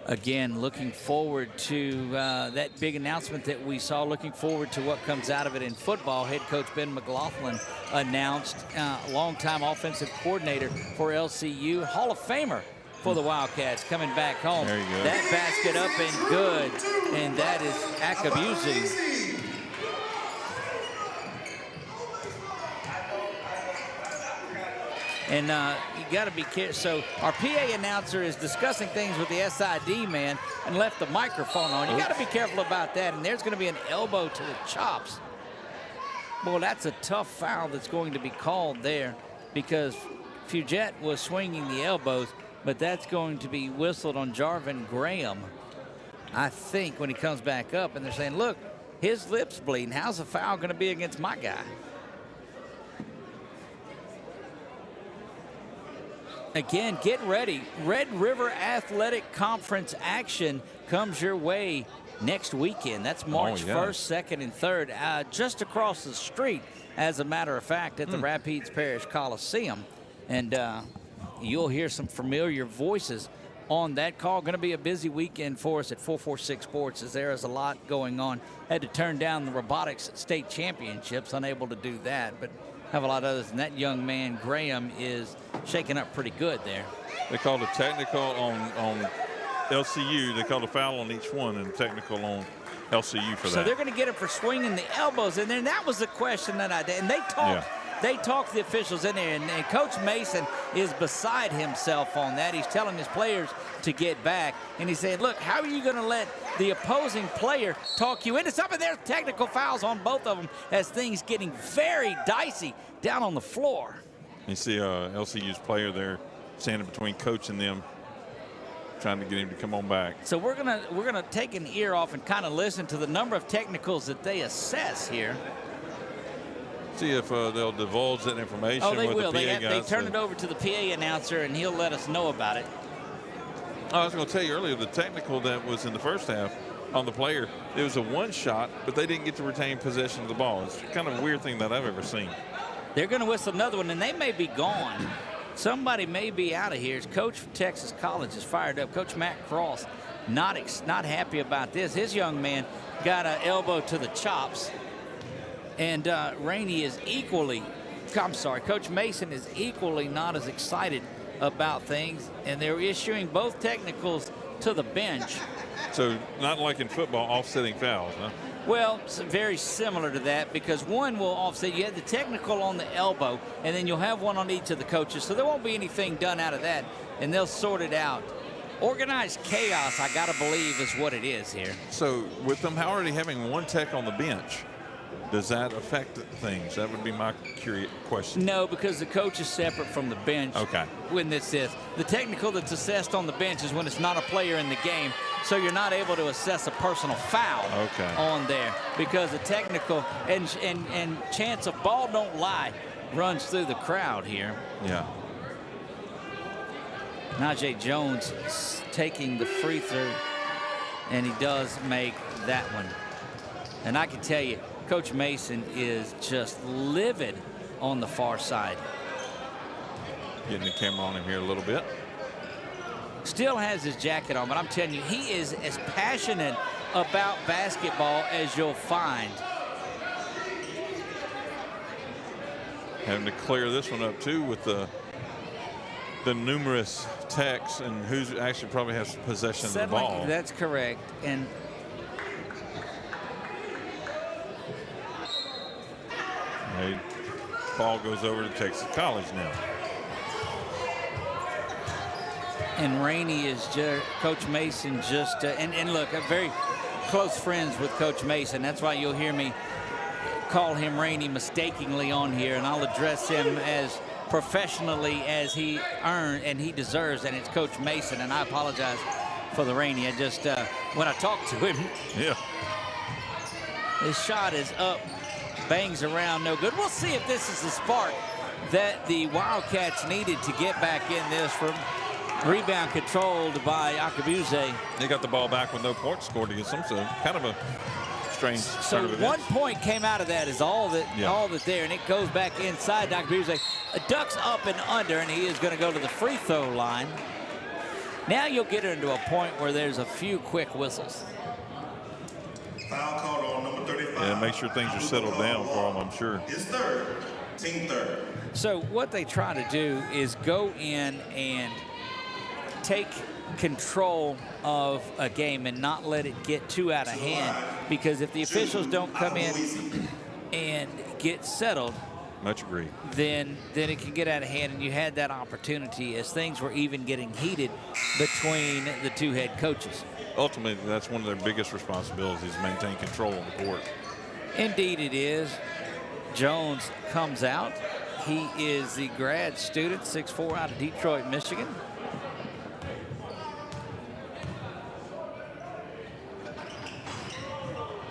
Again, looking forward to that big announcement that we saw, looking forward to what comes out of it in football. Head coach Ben McLaughlin announced, longtime offensive coordinator for LCU, Hall of Famer for the Wildcats, coming back home. There you go. That basket up and good, and that is Akabuzi. And you got to be careful. So our PA announcer is discussing things with the SID man and left the microphone on. You got to be careful about that. And there's going to be an elbow to the chops. Boy, that's a tough foul that's going to be called there, because Fugette was swinging the elbows, but that's going to be whistled on Jarvin Graham, I think, when he comes back up. And they're saying, look, his lip's bleeding. How's the foul going to be against my guy? Again, get ready. Red River Athletic Conference action comes your way next weekend. That's March 1st, 2nd, and 3rd, just across the street, as a matter of fact, at the Rapides Parish Coliseum. And you'll hear some familiar voices on that call. Going to be a busy weekend for us at 446 Sports, as there is a lot going on. Had to turn down the robotics state championships, unable to do that, but have a lot of others. And that young man, Graham, is shaking up pretty good there. They called a technical on LCU. They called a foul on each one, and technical on LCU for that. So they're going to get him for swinging the elbows. And then that was the question that I did. And they talked they talk the officials in there, and Coach Mason is beside himself on that. He's telling his players to get back, and he's saying, look, how are you going to let the opposing player talk you into something? There's technical fouls on both of them as things getting very dicey down on the floor. You see LCU's player there standing between coach and them, trying to get him to come on back. So we're gonna take an ear off and kind of listen to the number of technicals that they assess here. See if they'll divulge that information. Oh, they with will. The PA They turn it over to the PA announcer, and he'll let us know about it. I was going to tell you earlier, the technical that was in the first half on the player, it was a one shot, but they didn't get to retain possession of the ball. It's kind of a weird thing that I've ever seen. They're going to whistle another one, and they may be gone. Somebody may be out of here. His coach from Texas College is fired up. Coach Matt Cross not happy about this. His young man got an elbow to the chops. And Rainey is Coach Mason is equally not as excited about things. And they're issuing both technicals to the bench. So not like in football, offsetting fouls, huh? Well, it's very similar to that, because one will offset. You have the technical on the elbow, and then you'll have one on each of the coaches. So there won't be anything done out of that, and they'll sort it out. Organized chaos, I got to believe, is what it is here. So with them already having one tech on the bench, does that affect things? That would be my curious question. No, because the coach is separate from the bench. Okay. When this is. The technical that's assessed on the bench is when it's not a player in the game, so you're not able to assess a personal foul on there, because the technical and chance of ball don't lie runs through the crowd here. Yeah. Najee Jones taking the free throw, and he does make that one. And I can tell you, Coach Mason is just livid on the far side. Getting the camera on him here a little bit. Still has his jacket on, but I'm telling you, he is as passionate about basketball as you'll find. Having to clear this one up too with the numerous techs and who's actually probably has possession of the ball. That's correct. And ball goes over to Texas College now. And Rainey is just, Coach Mason just, and look, I'm very close friends with Coach Mason. That's why you'll hear me call him Rainey mistakenly on here, and I'll address him as professionally as he earned and he deserves, and it's Coach Mason, and I apologize for the Rainey. I just, when I talked to him, his shot is up, bangs around, no good. We'll see if this is the spark that the Wildcats needed to get back in this from. Rebound controlled by Akabuze. They got the ball back with no points scored against them, so kind of a strange So turn of 1 events. point came out of that is all that there, and it goes back inside. Akabuze ducks up and under, and he is going to go to the free throw line. Now you'll get into a point where there's a few quick whistles. Foul called on number 35. Yeah, make sure things are settled down for them, I'm sure. His third, team third. So what they try to do is go in and take control of a game and not let it get too out of hand, because if the officials don't come in and get settled, much agreed, then it can get out of hand. And you had that opportunity as things were even getting heated between the two head coaches. Ultimately, that's one of their biggest responsibilities, maintain control on the court. Indeed it is. Jones comes out. He is the grad student, 6'4", out of Detroit, Michigan.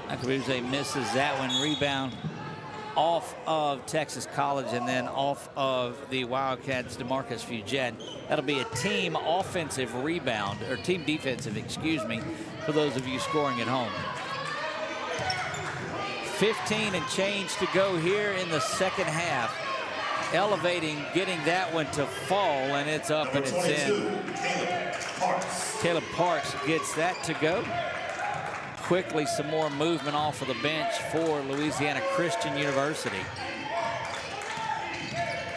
Akabuze misses that one. Rebound off of Texas College and then off of the Wildcats' DeMarcus Fugett. That'll be a team offensive rebound, or team defensive, excuse me, for those of you scoring at home. 15 and change to go here in the second half. Elevating, getting that one to fall, and it's up and it's in. Caleb Parks gets that to go. Quickly, some more movement off of the bench for Louisiana Christian University.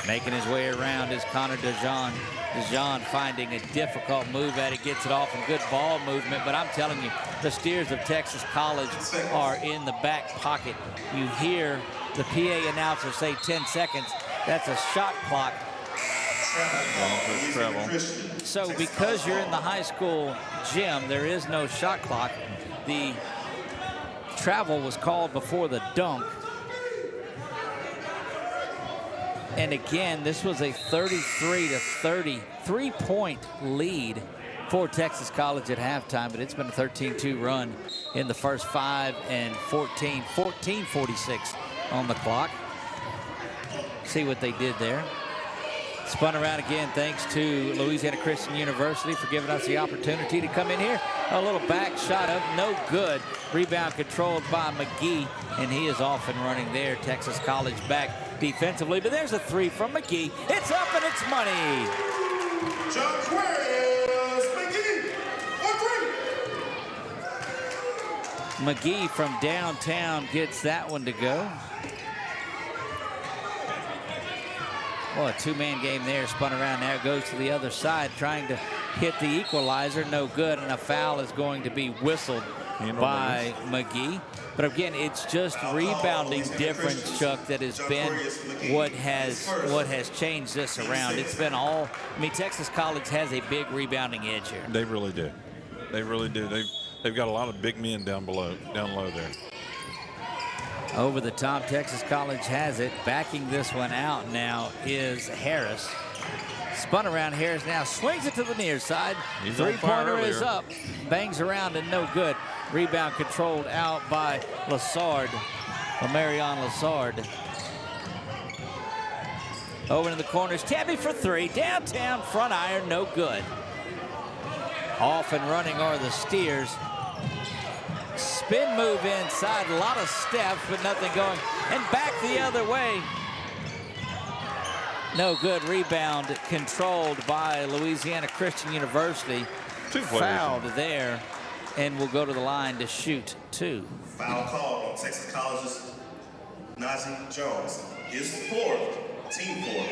Making his way around is Connor DeJean. DeJean finding a difficult move at it, gets it off in good ball movement. But I'm telling you, the Steers of Texas College are in the back pocket. You hear the PA announcer say 10 seconds. That's a shot clock. So because you're in the high school gym, there is no shot clock. The travel was called before the dunk. And again, this was a 33-30 3-point lead for Texas College at halftime, but it's been a 13-2 run in the first 5 and 14:46 on the clock. See what they did there. Spun around again, thanks to Louisiana Christian University for giving us the opportunity to come in here. A little back shot up, no good. Rebound controlled by McGee, and he is off and running there. Texas College back defensively, but there's a three from McGee. It's up and it's money. McGee from downtown gets that one to go. Well, a two-man game there, spun around there, goes to the other side, trying to hit the equalizer, no good, and a foul is going to be whistled by McGee. But again, it's just rebounding difference, Chuck, that has been what has changed this around. It's been all, I mean, Texas College has a big rebounding edge here. They really do. They really do. They've got a lot of big men down low there. Over the top, Texas College has it. Backing this one out now is Harris. Spun around, Harris now swings it to the near side. Three-pointer is up. Bangs around and no good. Rebound controlled out by Lassard. Marion Lassard. Over in the corners, Tabby for three. Downtown, front iron, no good. Off and running are the Steers. Spin move inside, a lot of steps, but nothing going. And back the other way. No good. Rebound controlled by Louisiana Christian University. Fouled there, and will go to the line to shoot two. Foul call on Texas College's Najee Jones. His fourth, team fourth.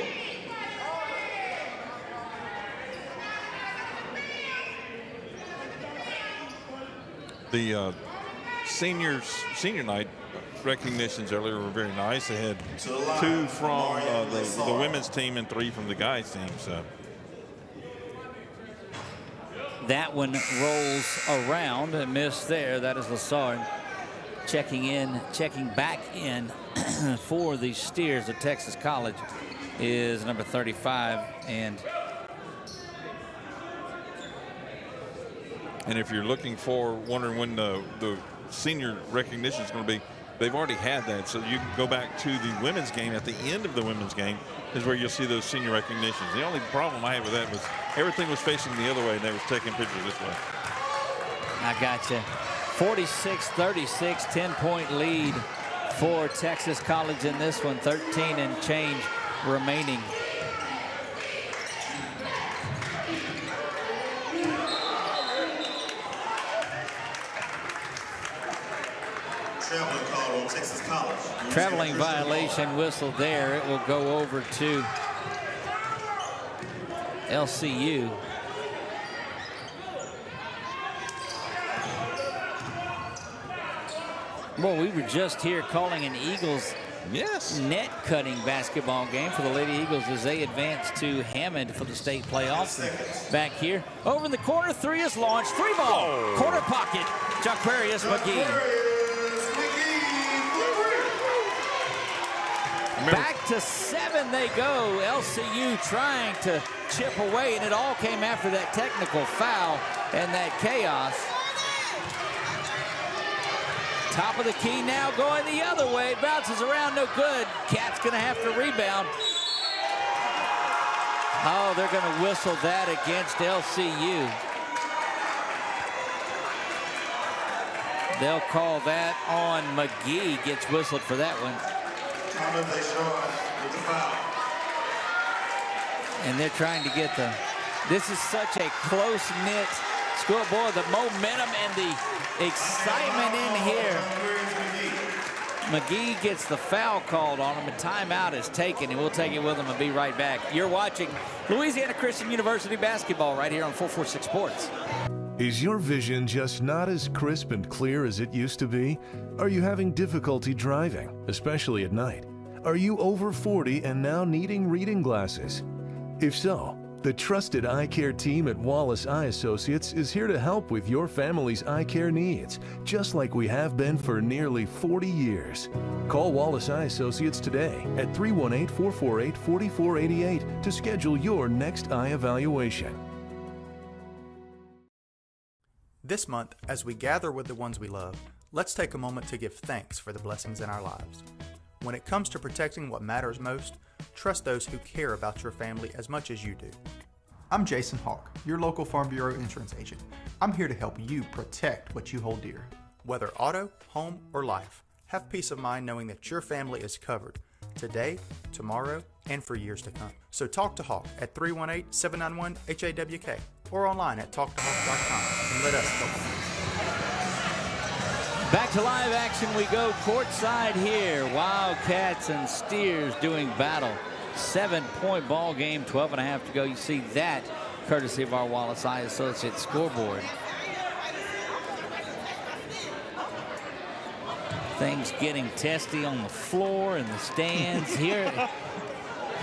The senior night recognitions earlier were very nice. They had two from the women's team and three from the guys team. So that one rolls around and missed there. That is Lassard checking back in for the Steers of Texas College is number 35. And if you're looking for, wondering when the senior recognition is going to be, they've already had that. So you can go back to the women's game. At the end of the women's game is where you'll see those senior recognitions. The only problem I had with that was everything was facing the other way, and they was taking pictures this way. I gotcha. 46-36, 10-point lead for Texas College in this one. 13 and change remaining. Traveling call on Texas College. Traveling violation whistle there. It will go over to LCU. Well, we were just here calling an Eagles net cutting basketball game for the Lady Eagles as they advance to Hammond for the state playoffs. And back here, over in the corner, three is launched. Three ball, corner pocket, Jaquarius McGee. Back to 7 they go. LCU trying to chip away, and it all came after that technical foul and that chaos. Top of the key now going the other way. Bounces around, no good. Cat's gonna have to rebound. Oh, they're gonna whistle that against LCU. They'll call that on McGee. Gets whistled for that one. And they're trying to get this is such a close-knit school. Boy, the momentum and the excitement in here. McGee gets the foul called on him. A timeout is taken, and we'll take it with him and be right back. You're watching Louisiana Christian University basketball right here on 446 Sports. Is your vision just not as crisp and clear as it used to be? Are you having difficulty driving, especially at night? Are you over 40 and now needing reading glasses? If so, the trusted eye care team at Wallace Eye Associates is here to help with your family's eye care needs, just like we have been for nearly 40 years. Call Wallace Eye Associates today at 318-448-4488 to schedule your next eye evaluation. This month, as we gather with the ones we love, let's take a moment to give thanks for the blessings in our lives. When it comes to protecting what matters most, trust those who care about your family as much as you do. I'm Jason Hawk, your local Farm Bureau insurance agent. I'm here to help you protect what you hold dear. Whether auto, home, or life, have peace of mind knowing that your family is covered today, tomorrow, and for years to come. So talk to Hawk at 318-791-HAWK or online at talktohawk.com and let us help you. Back to live action we go, courtside here. Wildcats and Steers doing battle. 7-point ball game, 12.5 to go. You see that courtesy of our Wallace Eye Associates scoreboard. Things getting testy on the floor and the stands. Here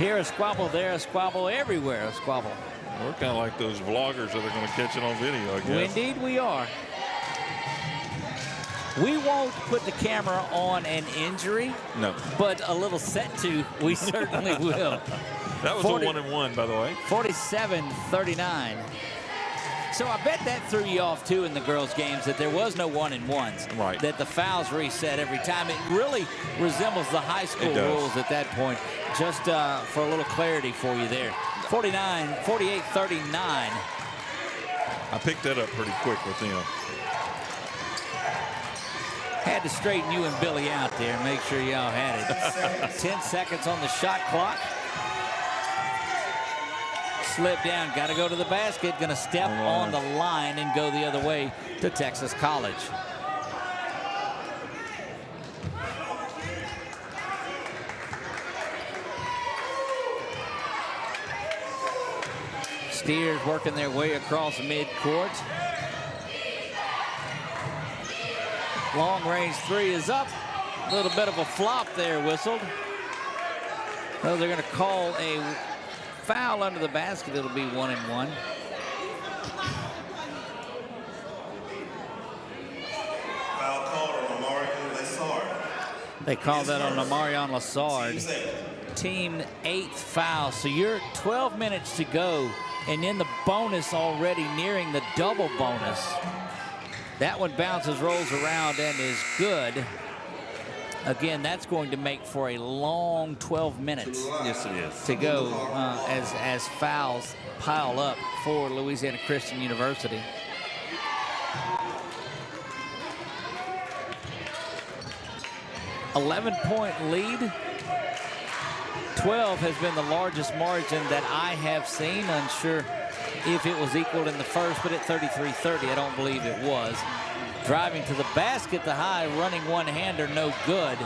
a squabble, there a squabble, everywhere a squabble. We're kind of like those vloggers that are going to catch it on video, I guess. Indeed we are. We won't put the camera on an injury. No. But a little set to, we certainly will. That was a 1-and-1, by the way. 47-39. So I bet that threw you off, too, in the girls' games, that there was no 1-and-1s. Right. That the fouls reset every time. It really resembles the high school rules at that point. Just for a little clarity for you there. 48-39. I picked that up pretty quick with them. Had to straighten you and Billy out there, make sure y'all had it. 10 seconds on the shot clock. Slip down, got to go to the basket, going to step on the line and go the other way to Texas College. Steers working their way across midcourt. Long range three is up. A little bit of a flop there whistled. So they're going to call a foul under the basket. It'll be 1-and-1. Foul called on Amarion Lassard. They called that on Amarion Lassard. Team 8th foul. So you're 12 minutes to go, and in the bonus already nearing the double bonus. That one bounces, rolls around, and is good. Again, that's going to make for a long 12 minutes. Yes, it is. To go as fouls pile up for Louisiana Christian University. $11-point lead. 12 has been the largest margin that I have seen. Unsure if it was equaled in the first, but at 33-30, I don't believe it was. Driving to the basket, the high running one-hander, no good.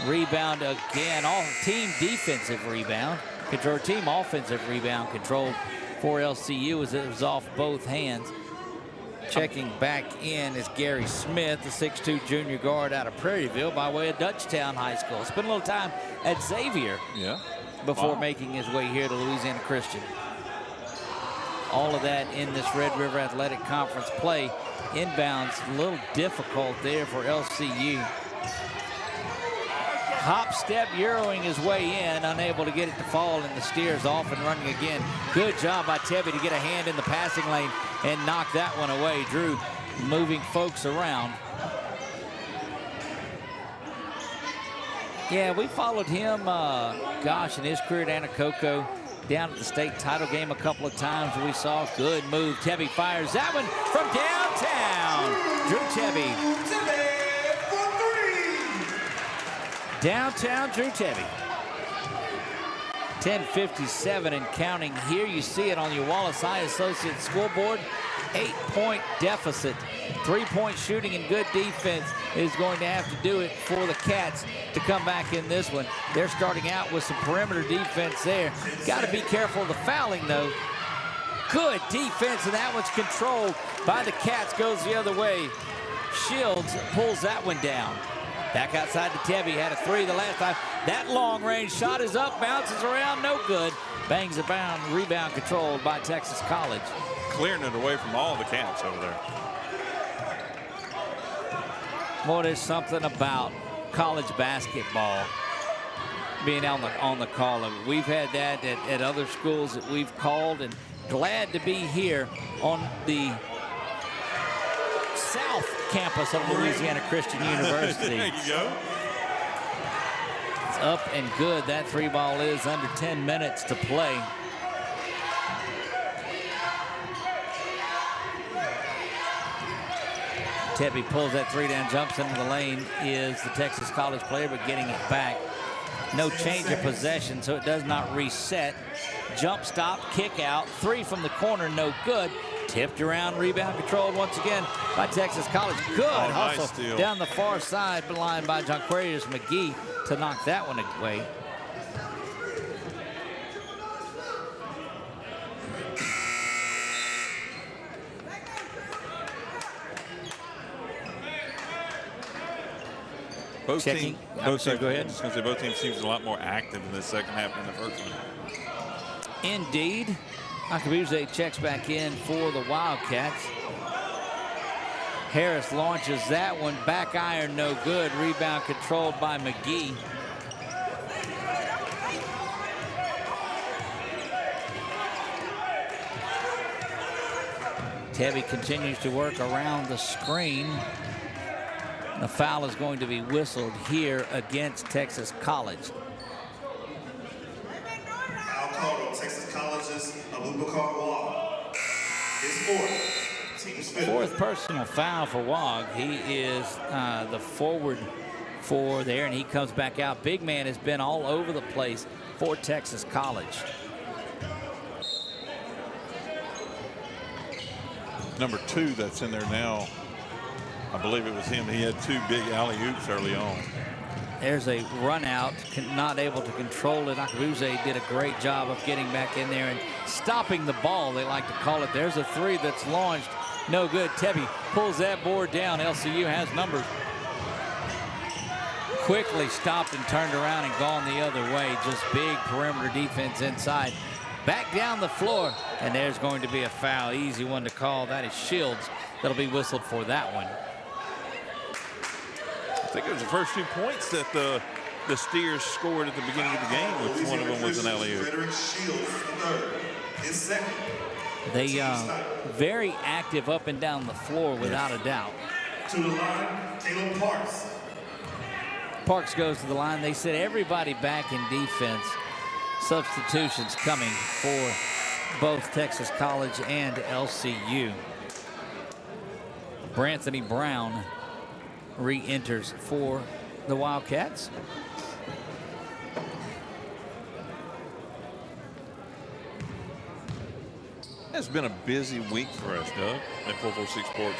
Rebound again, all team defensive rebound. Control team offensive rebound controlled for LCU as it was off both hands. Checking back in is Gary Smith, the 6'2 junior guard out of Prairieville by way of Dutchtown High School. Spent a little time at Xavier before making his way here to Louisiana Christian. All of that in this Red River Athletic Conference play. Inbounds a little difficult there for LCU. Hop step Euroing his way in, unable to get it to fall, and the Steers off and running again. Good job by Tebby to get a hand in the passing lane and knock that one away. Drew moving folks around. Yeah, we followed him, in his career at Anacoco, down at the state title game a couple of times. We saw a good move. Tebby fires that one from downtown. Drew Tebby. Downtown Drew Tebby. 10:57 and counting here. You see it on your Wallace Eye Associates scoreboard. 8-point deficit. 3-point shooting and good defense is going to have to do it for the Cats to come back in this one. They're starting out with some perimeter defense there. Got to be careful of the fouling, though. Good defense, and that one's controlled by the Cats. Goes the other way. Shields pulls that one down. Back outside to Tebby. Had a 3 the last time. That long-range shot is up, bounces around, no good. Bangs a bound, rebound controlled by Texas College. Clearing it away from all the Cats over there. Well, there's something about college basketball being on the call of it. We've had that at other schools that we've called, and glad to be here on the South Campus of Louisiana Christian University. There you go. It's up and good. That 3 ball is under 10 minutes to play. Tebby pulls that 3 down, jumps into the lane, is the Texas College player, but getting it back. No change of possession, so it does not reset. Jump stop, kick out, 3 from the corner, no good. Tipped around, rebound controlled once again by Texas College. Good hustle nice steal. Down the far side, line by Jonquarius McGee to knock that one away. Both Checking. teams, I'm sorry, go ahead. I was going to say both teams seems a lot more active in the second half than the first one. Indeed. Akabuze checks back in for the Wildcats. Harris launches that one. Back iron, no good. Rebound controlled by McGee. Tebby continues to work around the screen. The foul is going to be whistled here against Texas College. Foul called on Texas College's Abubakar Wall. His fourth. Team's fifth. Fourth personal foul for Wog. He is the forward for there, and he comes back out. Big man has been all over the place for Texas College. Number 2 that's in there now, I believe it was him. He had 2 big alley-oops early on. There's a run out, not able to control it. Akabuze did a great job of getting back in there and stopping the ball, they like to call it. There's a 3 that's launched, no good. Tebby pulls that board down. LCU has numbers. Quickly stopped and turned around and gone the other way. Just big perimeter defense inside. Back down the floor, and there's going to be a foul. Easy one to call. That is Shields. That'll be whistled for that one. I think it was the first 2 points that the Steers scored at the beginning of the game, which one of them was an alley-oop. They very active up and down the floor without a doubt. To the line, Caleb Parks. Parks goes to the line. They said everybody back in defense. Substitutions coming for both Texas College and LCU. Branthony Brown re-enters for the Wildcats. It's been a busy week for us, Doug, at 446 Sports.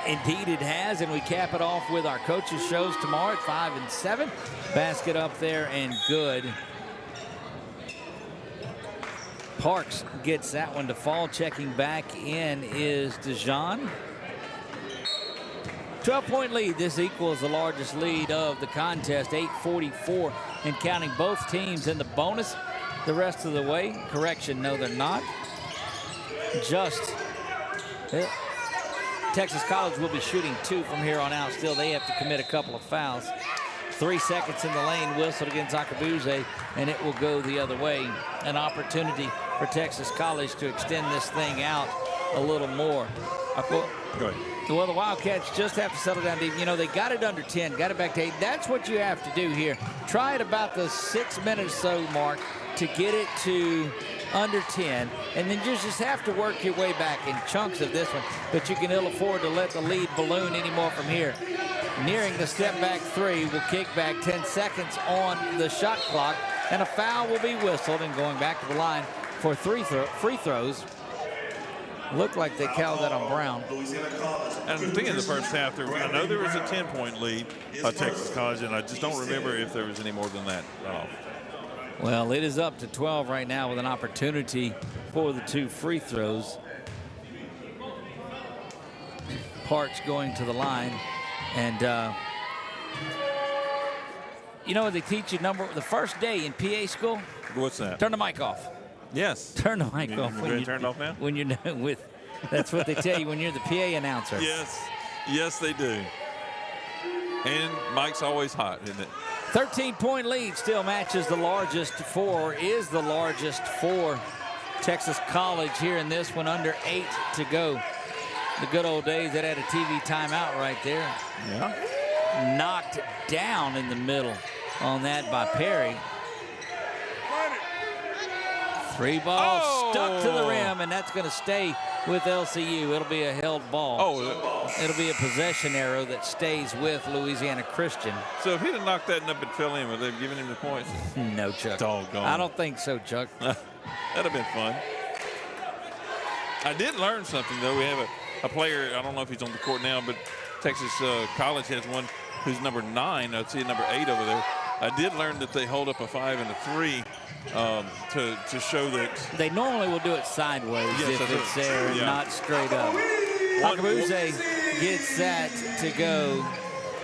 Indeed it has, and we cap it off with our coaches shows tomorrow at 5 and 7. Basket up there and good. Parks gets that one to fall. Checking back in is DeJean. 12-point lead. This equals the largest lead of the contest. 8:44 and counting. Both teams in the bonus the rest of the way. Correction, no, they're not. Just Texas College will be shooting 2 from here on out. Still, they have to commit a couple of fouls. 3 seconds in the lane, whistled against Akabuze, and it will go the other way. An opportunity for Texas College to extend this thing out a little more. Go ahead. Well, the Wildcats just have to settle down deep. You know, they got it under 10, got it back to 8. That's what you have to do here. Try at about the 6 minutes or so mark to get it to under 10, and then you just have to work your way back in chunks of this one. But you can ill afford to let the lead balloon anymore from here. Nearing the step back 3, will kick back 10 seconds on the shot clock, and a foul will be whistled, and going back to the line for free throws Looked like they called that on Brown. And I think in the first half, I know there was a 10-point lead by Texas College, and I just don't remember if there was any more than that. Well, it is up to 12 right now with an opportunity for the 2 free throws. Parks going to the line. And, you know what they teach you the first day in PA school? What's that? Turn the mic off. Yes. Turn the mic off. You turn it off now? When you're with, that's what they tell you when you're the PA announcer. Yes. Yes, they do. And Mike's always hot, isn't it? 13-point lead still matches the largest for, is the largest for Texas College here in this one, under 8 to go. The good old days that had a TV timeout right there. Yeah. Knocked down in the middle on that by Perry. 3 balls stuck to the rim, and that's going to stay with LCU. It'll be a held ball. It'll be a possession arrow that stays with Louisiana Christian. So if he'd have knocked that up and fell in, would they have given him the points? No, Chuck. Doggone. I don't think so, Chuck. That'd have been fun. I did learn something, though. We have a player, I don't know if he's on the court now, but Texas College has one who's number 9. I see number 8 over there. I did learn that they hold up a 5 and a 3 to show that. They normally will do it sideways if it's there and not straight up. Akabuze gets that to go.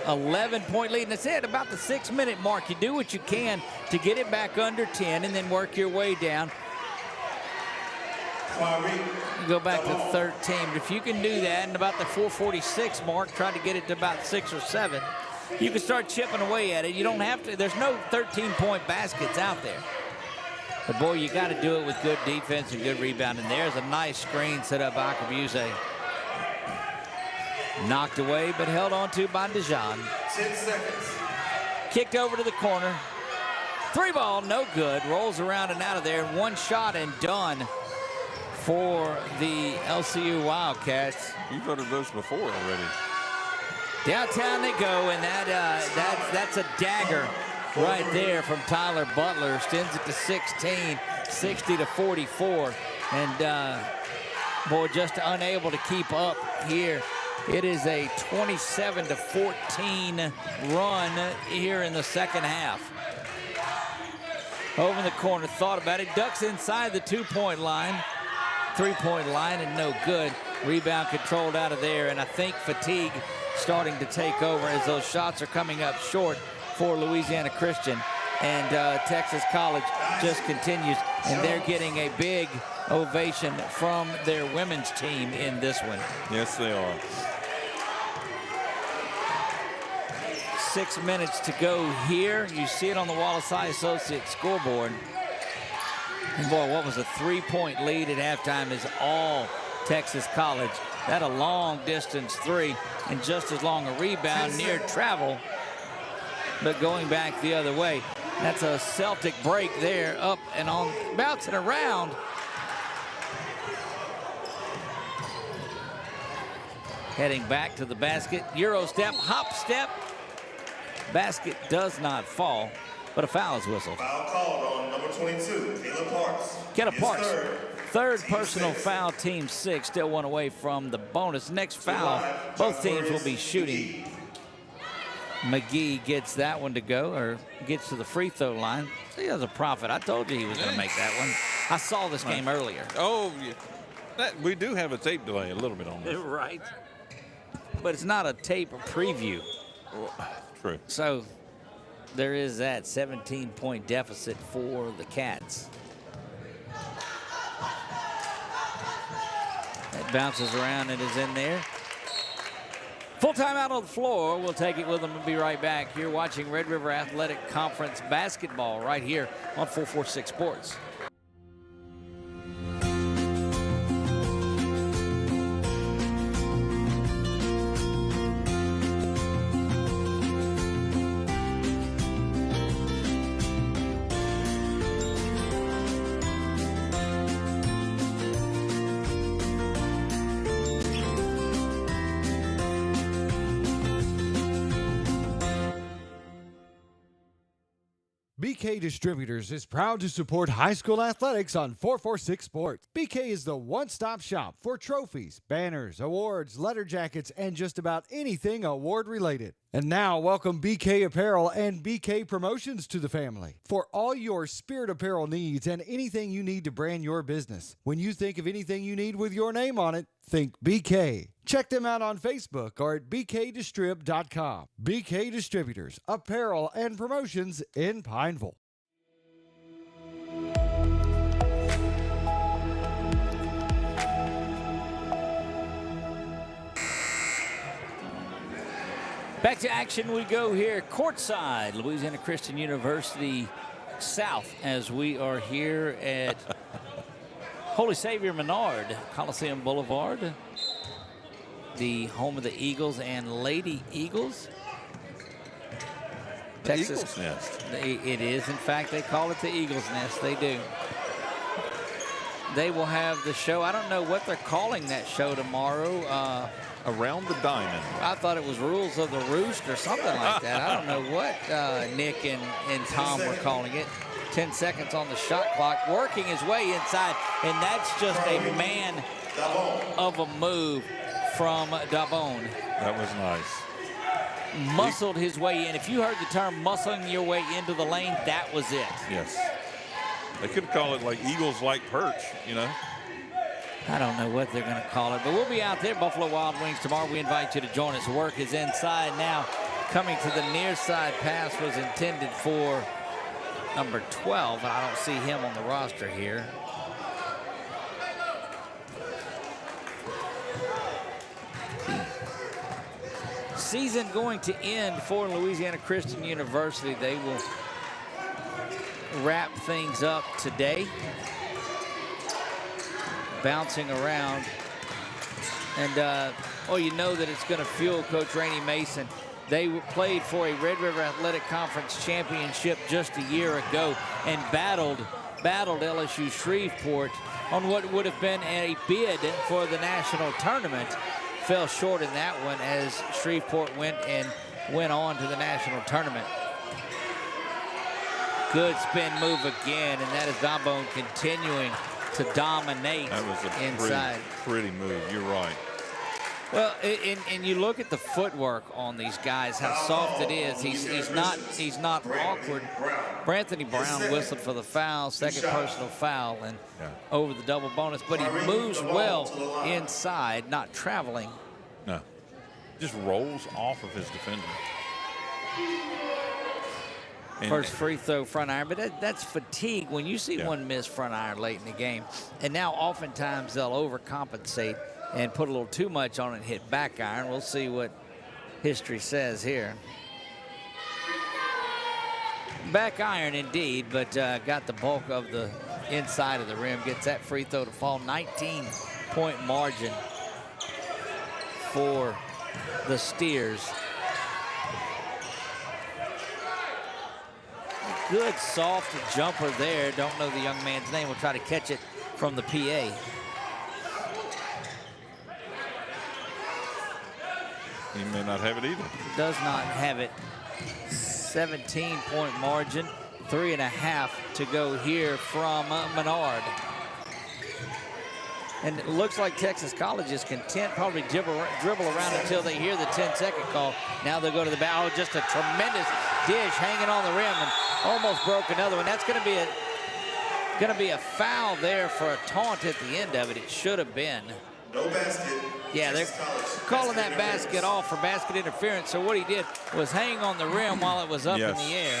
11-point lead, and it's at about the 6-minute mark. You do what you can to get it back under 10 and then work your way down. You go back to 13, but if you can do that and about the 446 mark, try to get it to about 6 or 7, you can start chipping away at it. You don't have to, there's no 13-point baskets out there. But boy, you got to do it with good defense and good rebounding. There's a nice screen set up by Akabuze. Knocked away, but held on to by Dijon. 10 seconds. Kicked over to the corner. 3 ball, no good. Rolls around and out of there. 1 shot and done for the LCU Wildcats. You've heard of those before already. Downtown they go, and that's a dagger right there from Tyler Butler. Extends it to 16, 60-44. And boy, just unable to keep up here. It is a 27-14 run here in the second half. Over in the corner, thought about it, ducks inside the 2-point line, 3-point line, and no good. Rebound controlled out of there, and I think fatigue starting to take over as those shots are coming up short for Louisiana Christian. And Texas College just continues, and they're getting a big ovation from their women's team in this one. Yes, they are. 6 minutes to go here. You see it on the Wallace High Associates scoreboard. And boy, what was a 3-point lead at halftime is all Texas College. That a long distance 3 and just as long a rebound near travel, but going back the other way. That's a Celtic break there, up and on, bouncing around. Heading back to the basket, Euro step, hop step. Basket does not fall, but a foul is whistled. Foul called on number 22, Caleb Parks. Caleb Parks, third personal foul, team 6, still 1 away from the bonus. Next foul, both teams will be shooting. McGee gets that one to go, or gets to the free throw line. He has a profit. I told you he was going to make that one. I saw this game earlier. Oh, yeah. We do have a tape delay a little bit on this. Right. But it's not a tape preview. True. So there is that 17-point deficit for the Cats. That bounces around and is in there. Full time out on the floor. We'll take it with them and be right back. You're watching Red River Athletic Conference basketball right here on 446 Sports. BK Distributors is proud to support high school athletics on 446 Sports. BK is the one-stop shop for trophies, banners, awards, letter jackets, and just about anything award-related. And now, welcome BK Apparel and BK Promotions to the family for all your spirit apparel needs and anything you need to brand your business. When you think of anything you need with your name on it, think BK. Check them out on Facebook or at bkdistrib.com. BK Distributors, apparel and promotions in Pineville. Back to action we go here, courtside, Louisiana Christian University South, as we are here at Holy Savior Menard, Coliseum Boulevard, the home of the Eagles and Lady Eagles. The Texas Eagles Nest. It is, in fact, they call it the Eagles Nest. They do. They will have the show. I don't know what they're calling that show tomorrow. Around the Diamond. I thought it was Rules of the Roost or something like that. I don't know what Nick and Tom were calling it. 10 seconds on the shot clock, working his way inside, and that's just a man of a move from Dabone. That was nice. Muscled his way in. If you heard the term muscling your way into the lane, that was it. Yes. They could call it like Eagles like perch, you know. I don't know what they're going to call it, but we'll be out there, Buffalo Wild Wings, tomorrow. We invite you to join us. Work is inside now. Coming to the near side pass was intended for number 12, and I don't see him on the roster here. Season going to end for Louisiana Christian University. They will wrap things up today. Bouncing around, and you know that it's going to fuel Coach Rainey Mason. They played for a Red River Athletic Conference championship just a year ago and battled LSU Shreveport on what would have been a bid for the national tournament. Fell short in that one as Shreveport went on to the national tournament. Good spin move again, and that is Dabone continuing to dominate. That was a inside. Pretty move. You're right. Well, and you look at the footwork on these guys, how soft it is. He's not awkward. Branthony Brown whistled for the foul, second personal foul, and over the double bonus. But he moves well inside, not traveling. No, just rolls off of his defender. First free throw front iron, but that's fatigue when you see one miss front iron late in the game. And now oftentimes they'll overcompensate and put a little too much on it and hit back iron. We'll see what history says here. Back iron indeed, but got the bulk of the inside of the rim. Gets that free throw to fall. 19-point margin for the Steers. Good soft jumper there. Don't know the young man's name. We'll try to catch it from the PA. He may not have it either. Does not have it. 17-point margin. 3.5 to go here from Menard. And it looks like Texas College is content, probably dribble around until they hear the 10-second call. Now they'll go to the back. Oh, just a tremendous dish hanging on the rim and almost broke another one. That's going to be a foul there for a taunt at the end of it. It should have been. No basket. Yeah, they're calling that basket off for basket interference. So what he did was hang on the rim while it was up in the air.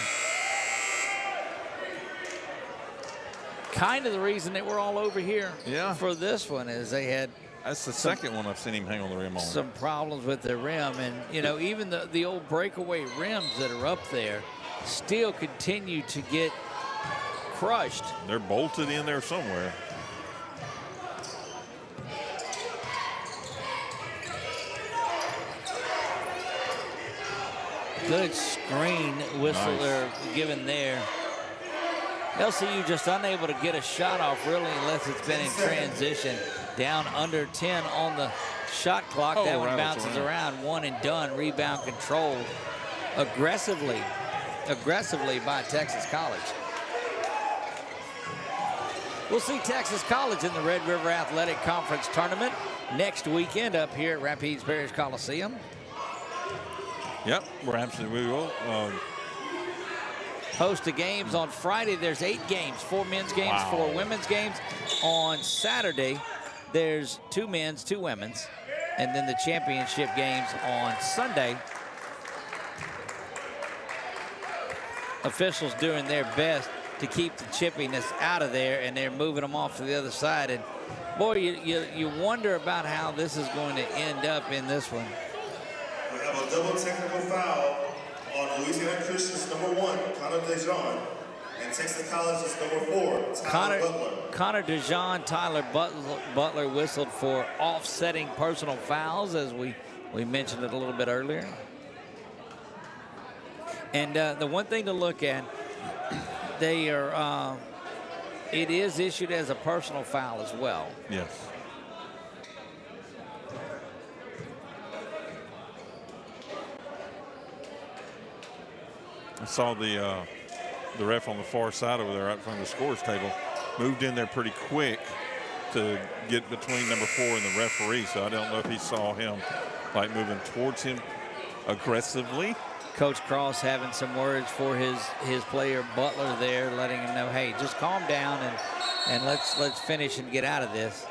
Kind of the reason that we're all over here for this one is they had. That's the second one I've seen him hang on the rim on. Some problems with the rim, and you know, even the old breakaway rims that are up there still continue to get crushed. They're bolted in there somewhere. Good screen whistle they're given there. LCU just unable to get a shot off really unless it's been in transition. Down under 10 on the shot clock. That one bounces around. One and done. Rebound controlled aggressively aggressively by Texas College. We'll see Texas College in the Red River Athletic Conference Tournament next weekend up here at Rapides Parish Coliseum. Yep, we're absolutely, we will. Host of games on Friday. There's 8 games, 4 men's games, 4 women's games. On Saturday, there's 2 men's, 2 women's, and then the championship games on Sunday. Officials doing their best to keep the chippiness out of there, and they're moving them off to the other side. And boy, you wonder about how this is going to end up in this one. We have a double technical foul on Louisiana Christian's #1, Connor DeJean, and Texas College's #4, Tyler Butler. Connor DeJean, Tyler Butler whistled for offsetting personal fouls, as we mentioned it a little bit earlier. And the one thing to look at, they are, it is issued as a personal foul as well. Yes. I saw the ref on the far side over there right in front of the scores table moved in there pretty quick to get between #4 and the referee. So I don't know if he saw him like moving towards him aggressively. Coach Cross having some words for his player Butler there, letting him know, hey, just calm down and let's finish and get out of this.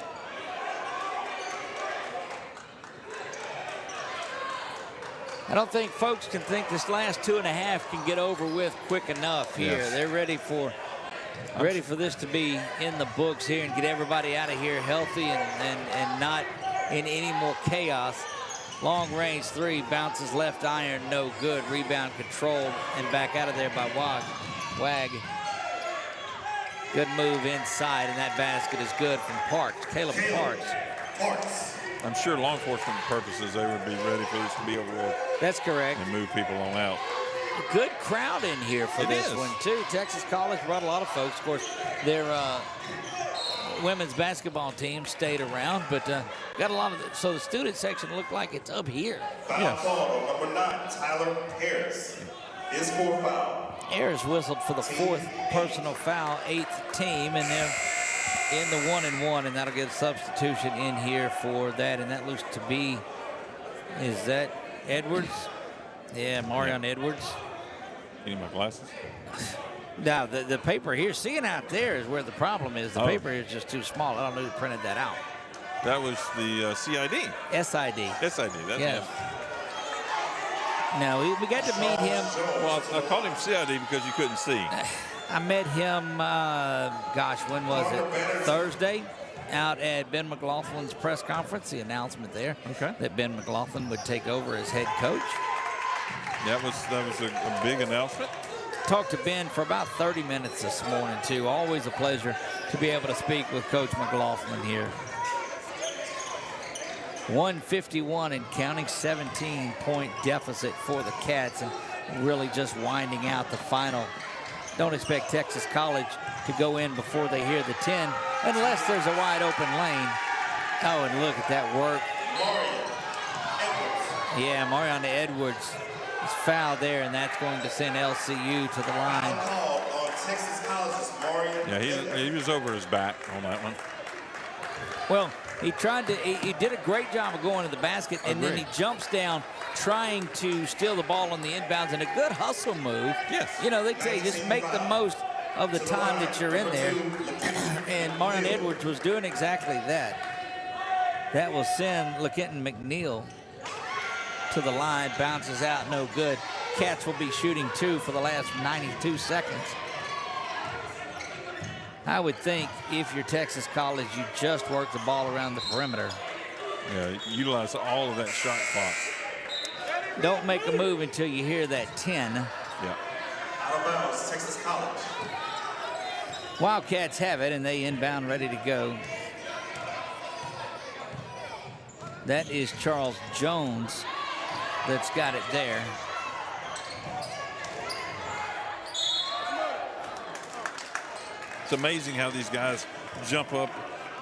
I don't think folks can think this last 2.5 can get over with quick enough here. Yes. They're ready for this to be in the books here and get everybody out of here healthy and not in any more chaos. Long range 3, bounces left iron, no good. Rebound controlled and back out of there by Wag. Good move inside, and that basket is good from Parks, Caleb Parks. I'm sure law enforcement purposes, they would be ready for this to be over with. That's correct. And move people on out. Good crowd in here for this one, too. Texas College brought a lot of folks. Of course, their women's basketball team stayed around, but got a lot of so the student section looked like it's up here. Foul call on #9, Tyler Harris. His 4th foul. Harris whistled for the 4th personal foul, 8th team, and they're in the 1-and-1, and that'll get a substitution in here for that, and that looks to be, is that Edwards? Yeah, Marion Edwards. Need my glasses? Now, the paper here, seeing out there is where the problem is. The paper here is just too small. I don't know who printed that out. That was the CID. SID. SID, that's yeah. Now, we got to meet him. Well, I called him CID because you couldn't see. I met him, gosh, when was it? Thursday, out at Ben McLaughlin's press conference. The announcement there that Ben McLaughlin would take over as head coach. That was a big announcement. Talked to Ben for about 30 minutes this morning, too. Always a pleasure to be able to speak with Coach McLaughlin here. 151 and counting, 17-point deficit for the Cats, and really just winding out the final. Don't expect Texas College to go in before they hear the 10, unless there's a wide open lane. Oh, and look at that work. Yeah, Marion Edwards is fouled there, and that's going to send LCU to the line. Yeah, he was over his back on that one. Well, he did a great job of going to the basket, and then he jumps down trying to steal the ball on the inbounds, and a good hustle move. Yes. You know, they say just make the most of the time that you're in there, and Marion Edwards was doing exactly that. That will send LaKenton McNeil to the line, bounces out, no good. Cats will be shooting 2 for the last 92 seconds. I would think if you're Texas College, you just work the ball around the perimeter. Yeah, utilize all of that shot clock. Don't make a move until you hear that 10. Yeah. Out of bounds, Texas College. Wildcats have it, and they inbound ready to go. That is Charles Jones that's got it there. It's amazing how these guys jump up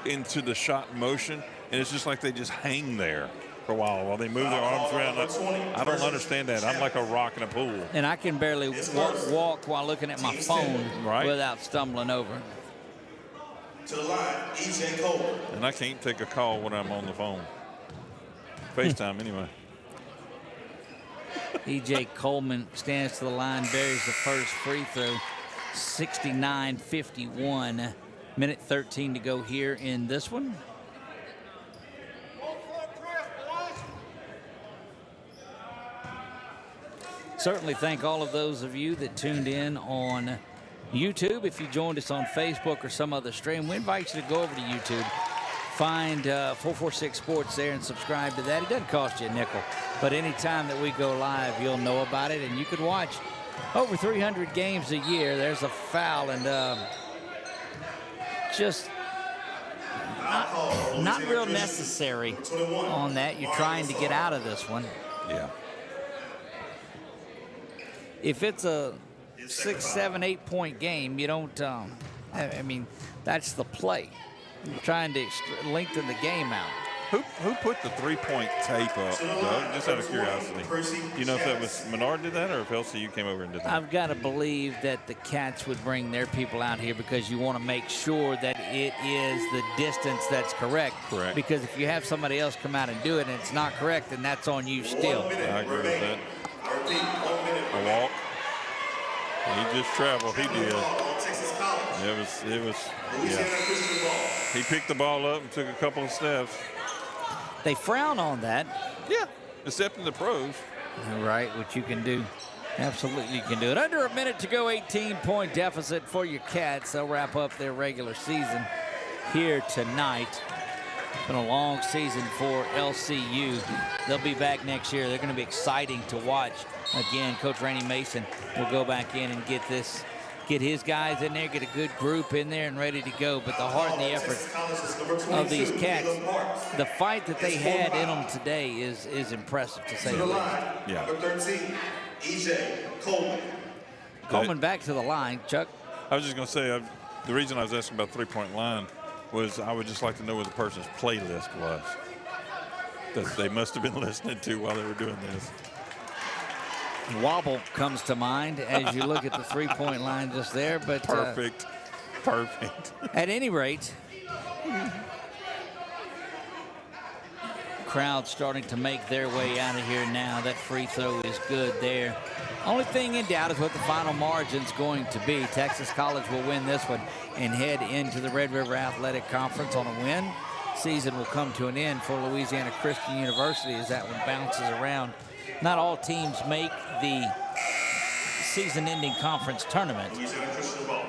into the shot motion, and it's just like they just hang there. for a while they move their arms around. I don't understand that. I'm like a rock in a pool. And I can barely walk while looking at my phone without stumbling over. To the line, E.J. Cole. And I can't take a call when I'm on the phone. FaceTime anyway. E.J. Coleman stands to the line, buries the first free throw. 69-51. Minute 13 to go here in this one. Certainly thank all of those of you that tuned in on YouTube. If you joined us on Facebook or some other stream, we invite you to go over to YouTube. Find 446 Sports there and subscribe to that. It doesn't cost you a nickel, but anytime that we go live, you'll know about it, and you could watch over 300 games a year. There's a foul, and just not real necessary on that. You're trying to get out of this one. Yeah. If it's a 6, 7, 8 point game, you don't, I mean, that's the play. You're trying to lengthen the game out. Who put the 3-point tape up, Doug? Just out of curiosity. Do you know if that was Menard did that or if LCU came over and did that? I've got to believe that the Cats would bring their people out here because you want to make sure that it is the distance that's correct. Correct. Because if you have somebody else come out and do it and it's not correct, then that's on you still. I agree with that. A walk. He just traveled. He did. It was. Yeah. He picked the ball up and took a couple of steps. They frown on that. Yeah, except in the pros. Right, what you can do. Absolutely, you can do it. Under a minute to go, 18-point deficit for your Cats. They'll wrap up their regular season here tonight. Been a long season for LCU. They'll be back next year. They're going to be exciting to watch. Again, Coach Rainey Mason will go back in and get his guys in there, get a good group in there and ready to go. But the heart and the effort of these Cats, the fight that they had in them today is impressive, to say the least. Yeah. Number 13, E.J. Coleman. Coleman back to the line. Chuck? I was just going to say, the reason I was asking about three-point line was I would just like to know what the person's playlist was that they must have been listening to while they were doing this. Wobble comes to mind as you look at the three-point line just there. But perfect. At any rate, crowd starting to make their way out of here now. That free throw is good there. Only thing in doubt is what the final margin's going to be. Texas College will win this one and head into the Red River Athletic Conference on a win. Season will come to an end for Louisiana Christian University as that one bounces around. Not all teams make the season-ending conference tournament. Louisiana Christian ball.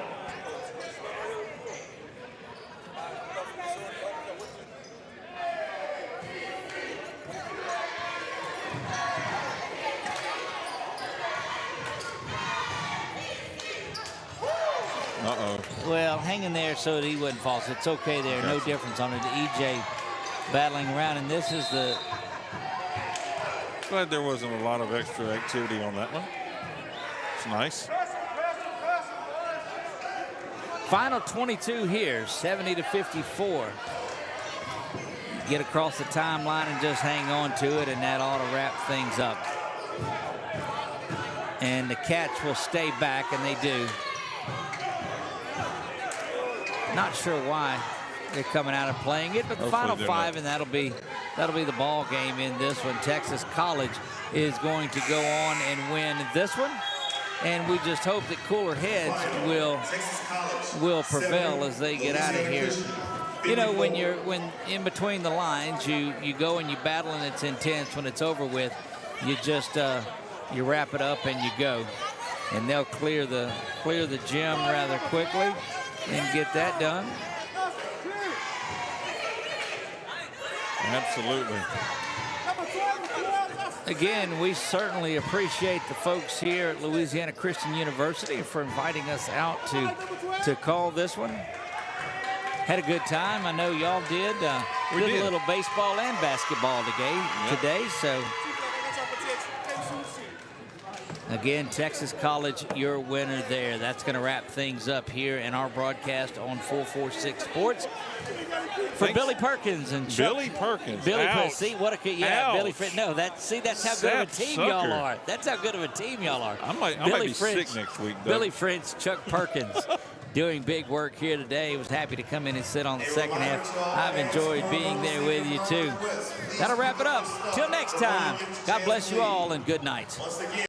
Uh-oh. Well, hanging there so that he wouldn't fall. So it's okay there. No difference on it. EJ battling around, and this is the... Glad there wasn't a lot of extra activity on that one. It's nice. Final 22 here, 70-54. Get across the timeline and just hang on to it, and that ought to wrap things up. And the Cats will stay back, and they do. Not sure why they're coming out and playing it, but the final five, and that'll be the ball game in this one. Texas College is going to go on and win this one, and we just hope that cooler heads will prevail as they get out of here. You know, when in between the lines, you go and you battle and it's intense. When it's over with, you just you wrap it up and you go, and they'll clear the gym rather quickly and get that done. Absolutely. Again, we certainly appreciate the folks here at Louisiana Christian University for inviting us out to call this one. Had a good time. I know y'all did. We did a little baseball and basketball today. So again, Texas College, your winner there. That's going to wrap things up here in our broadcast on 446 Sports. for Billy Perkins and Chuck. Billy Perkins. Billy Ouch. Perkins. See what a Billy Ouch. Fritz. No, that's how good of a team y'all are. That's how good of a team y'all are. I might be sick next week, though. Billy Fritz, Chuck Perkins. Doing big work here today. Was happy to come in and sit on the second half. I've enjoyed being there with you too. That'll wrap it up. Till next time. God bless you all and good night. Once again,